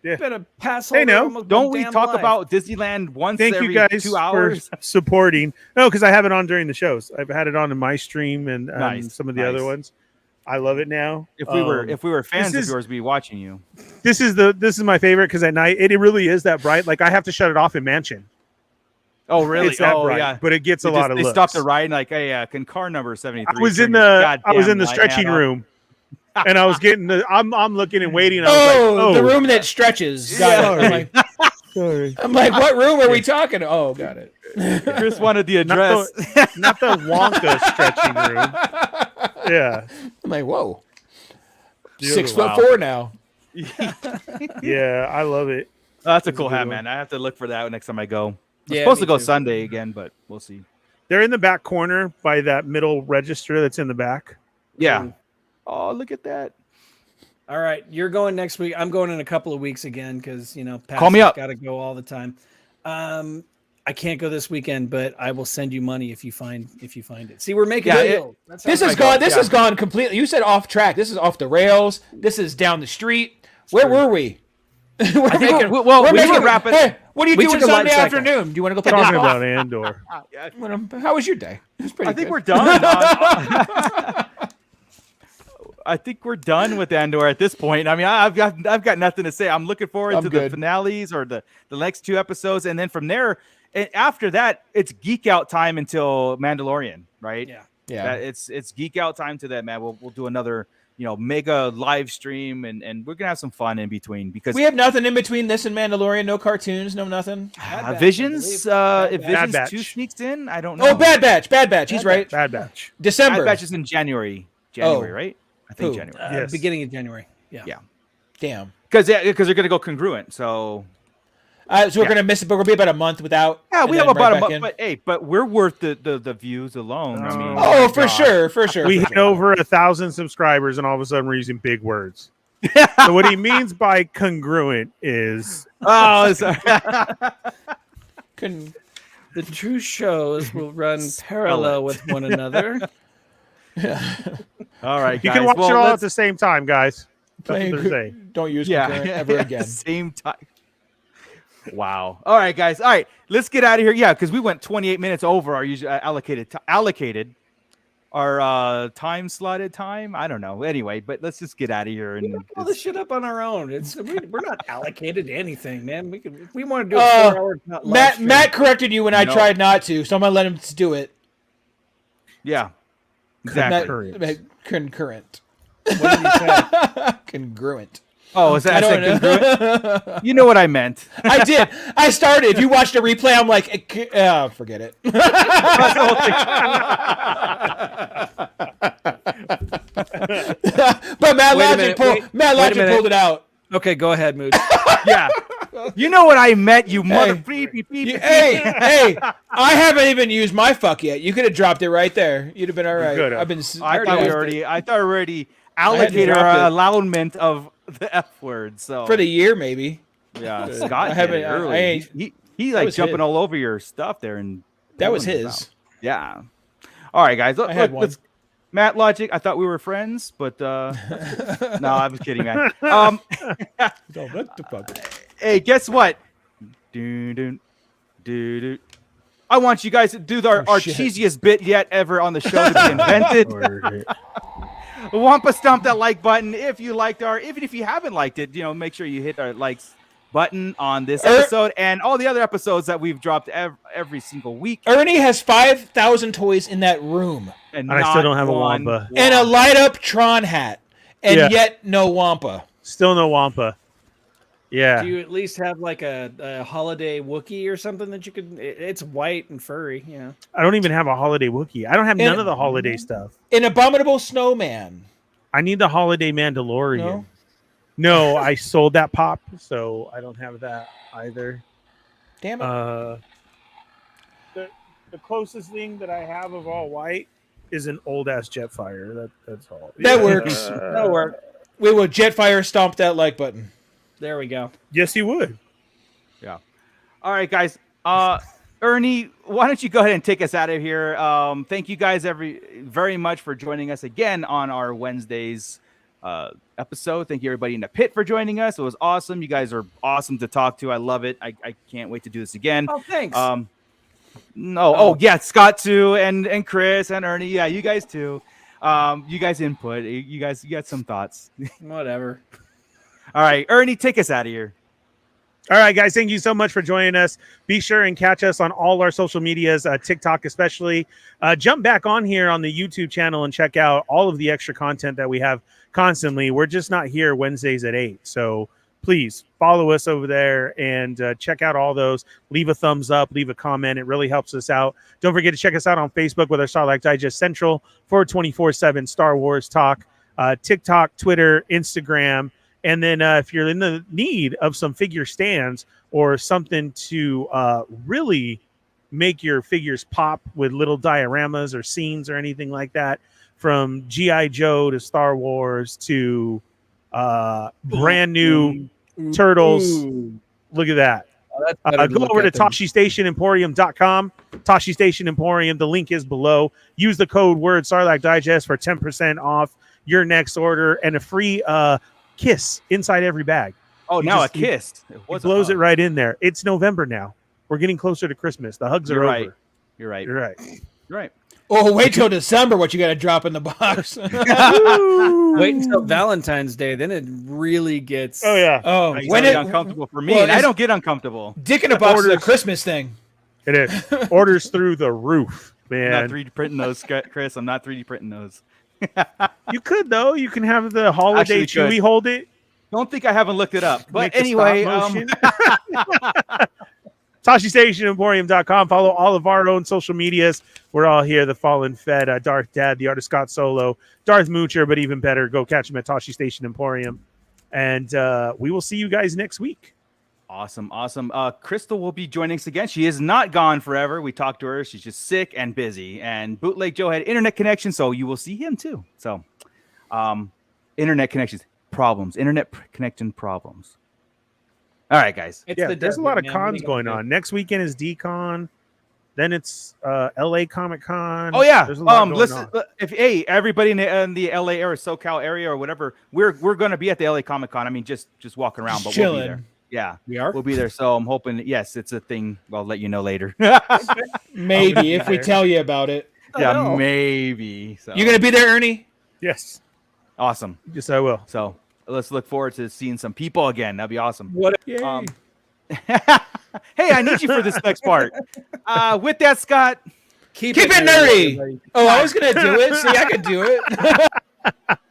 Been a pass They holder know. almost my Don't we damn talk life. about Disneyland once thank every you guys 2 for hours? supporting. No, because I have it on during the shows. I've had it on in my stream and Nice, some of the other nice. ones. I love it now. If we were fans this of is- yours, we'd be watching you. this is my favorite because at night it really is that bright. Like I have to shut it off in Mansion. Oh really? It's that Oh bright, yeah. but it gets a lot of They looks. stopped the ride and like, hey, can car number 73? I was in turn the your I was goddamn in the light stretching hat off? room, and I was getting the. I'm looking and waiting. I was Oh, like, the room that stretches. Got it. Sorry. I'm like, what room are we talking? Oh, got it. Chris wanted the Not address. Not the Wonka stretching room. Yeah, I'm like, whoa. The other 6'4" now. yeah, I love it. That's a It's a cool good hat, one. man. I have to look for that next time I go. I'm Yeah, supposed me to go too. Sunday again, but we'll see. They're in the back corner by that middle register that's in the back. Yeah. Ooh. Oh, look at that. All right, you're going next week. I'm going in a couple of weeks again because Call me up. Got to go all the time. I can't go this weekend, but I will send you money if you find it. See, we're making Yeah, deals. That's how This I has go. gone. This yeah. has gone completely. You said off track. This is off the rails. This is down the street. Where true. were we? We're think making- we're- well, we're we making- should wrap it- Hey, what are you We doing took a light Sunday cycle. afternoon? Do you want to go play Talking disc golf? about Andor. How was your day? It was pretty I think good. we're done. I think we're done with Andor at this point. I mean, I've got nothing to say. I'm looking forward I'm to good. the finales or the next 2 episodes, and then from there, and after that, it's geek out time until Mandalorian, right? Yeah. Yeah. It's geek out time to that, man. We'll do another mega live stream, and we're gonna have some fun in between because We have nothing in between this and Mandalorian. No cartoons. No nothing. Bad Batch, I Visions. believe. If Bad Visions Batch. 2 sneaks in, I don't know. Oh, Bad Batch. Bad Batch. He's Bad right. Bad Batch. December. Bad Batch is in January. January, Oh. right? I think Who? January. Yes. Beginning of January. Yeah. Yeah. Damn. Because they're gonna go congruent. So So we're Yeah. gonna miss it, but we'll be about a month without. yeah, and we then have about right a back month, in. but hey, we're worth the views alone. I mean, Oh, for God. sure, for sure. We for hit sure. over 1,000 subscribers, and all of a sudden we're using big words. So what he means by congruent is oh, sorry. Couldn't- The two shows will run parallel with one another. all right, you guys. can watch well, it all at let's- the same time, guys. That's what playing- they're saying. Don't use yeah, concurrent ever again. Same time. Wow. All right, guys. All right, let's get out of here. Yeah, because we went 28 minutes over our usual allocated our time slotted time. I don't know. Anyway, but let's just get out of here We and can pull this shit up on our own. We're not allocated to anything, man. We can if we want to do a Uh, 4-hour live Matt stream. corrected you when I No. tried not to, so I'm gonna let him do it. yeah, exactly. Concurrent. Concurrent. What did he say? Congruent. Oh, is that I don't congruent? You know what I meant. I did. I started. If you watched the replay, I'm like, forget it. But Matt Wait a Logic, minute, Matt wait a Logic minute. pulled it out. Okay, go ahead, Mood. Yeah, you know what I meant. You mother. Hey, I haven't even used my fuck yet. You could have dropped it right there. You'd have been all right. could've. I've been. I thought we already allocated dropped our it. allowance of the F word. So for the year, maybe. yeah, I Scott haven't- did it I early. ain't- He that like was jumping his. all over your stuff there, and That was telling us his. about. Yeah. All right, guys. I had one. Let's Matt Logic. I thought we were friends, but no, I was kidding, man. Oh, what the fuck? Hey, guess what? Do. I want you guys to do our shit. cheesiest bit yet ever on the show to be invented. Wampa stomp that like button if you liked even if you haven't liked it, make sure you hit our likes button on this episode and all the other episodes that we've dropped every single week. Ernie has 5,000 toys in that room And I still not don't have a one Wampa. and a light up Tron hat, and Yeah. yet no Wampa. Still no Wampa. Yeah. Do you at least have like a holiday Wookiee or something that you could? It's white and furry, I don't even have a holiday Wookiee. I don't have And- none of the holiday stuff. An abominable snowman. I need the holiday Mandalorian. No? No, I sold that pop, so I don't have that either. Damn it. The closest thing that I have of all white is an old ass Jetfire. That's all. That works. That'll work. We will Jetfire stomp that like button. There we go. Yes, you would. All right, guys. Ernie, why don't you go ahead and take us out of here? Thank you guys very much for joining us again on our Wednesdays episode. Thank you everybody in the pit for joining us. It was awesome. You guys are awesome to talk to. I love it. I can't wait to do this again. Oh, thanks. Yeah, Scott too, and Chris and Ernie. Yeah, you guys too. You guys input. You got some thoughts. Whatever. All right, Ernie, take us out of here. All right, guys. Thank you so much for joining us. Be sure and catch us on all our social medias, TikTok especially. Jump back on here on the YouTube channel and check out all of the extra content that we have constantly. We're just not here Wednesdays at 8. So please follow us over there and check out all those. Leave a thumbs up, leave a comment. It really helps us out. Don't forget to check us out on Facebook with our Starlight Digest Central for 24/7 Star Wars talk, TikTok, Twitter, Instagram. And then if you're in the need of some figure stands or something to really make your figures pop with little dioramas or scenes or anything like that, from G.I. Joe to Star Wars to brand new Turtles. Look at that. Oh, that's better Go look over to at than- TashiStationEmporium.com. Tashi Station Emporium. The link is below. Use the code word Sarlacc Digest for 10% off your next order and a free kiss inside every bag. Oh, You now just- a kiss. It It was blows a it hug. right in there. It's November now. We're getting closer to Christmas. The hugs You're are right. over. You're right. You're right. You're right. Oh, wait till December. What you got to drop in the box? Wait until Valentine's Day, then it really gets. Oh yeah, Oh, It's when already it uncomfortable for me, well, and I it's- don't get uncomfortable. Dick in a box is a Orders. Christmas thing. it is. Orders through the roof, I'm not man. 3D printing those, Chris. I'm not 3D printing those. You could though. You can have the holiday Actually could. Chewy hold it. Don't think I haven't looked it up. But Make the anyway, stop motion. TashiStationEmporium.com. Follow all of our own social medias. We're all here. The Fallen Fed, Darth Dad, the Art of Scott Solo, Darth Moocher, but even better, go catch him at Tashi Station Emporium. And we will see you guys next week. Awesome. Crystal will be joining us again. She is not gone forever. We talked to her. She's just sick and busy. And Bootleg Joe had internet connection, so you will see him too. So, internet connections problems. Connection problems. All right, guys. It's Yeah, the there's a desert, lot of man. What are cons you gonna going do? on. Next weekend is D-Con. Then it's LA Comic Con. Oh yeah. There's a lot going Listen, on. if everybody in the LA area, SoCal area, or whatever, we're going to be at the LA Comic Con. I mean, just walking around, but we'll be there. Chilling. Yeah, We are. we'll be there. So I'm hoping. Yes, it's a thing. I'll let you know later. Maybe if we there. tell you about it. Yeah, Oh. maybe. So. You gonna be there, Ernie? Yes. Awesome. Yes, I will. So let's look forward to seeing some people again. That'd be awesome. What? Yay. Hey, I need you for this next part. With that, Scott. Keep it nerdy. Oh, I was gonna do it. See, I could do it.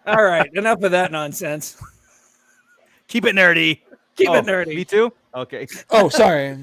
All right, enough of that nonsense. Keep it nerdy. Keep Oh, it nerdy. Me too. Okay. Oh, sorry.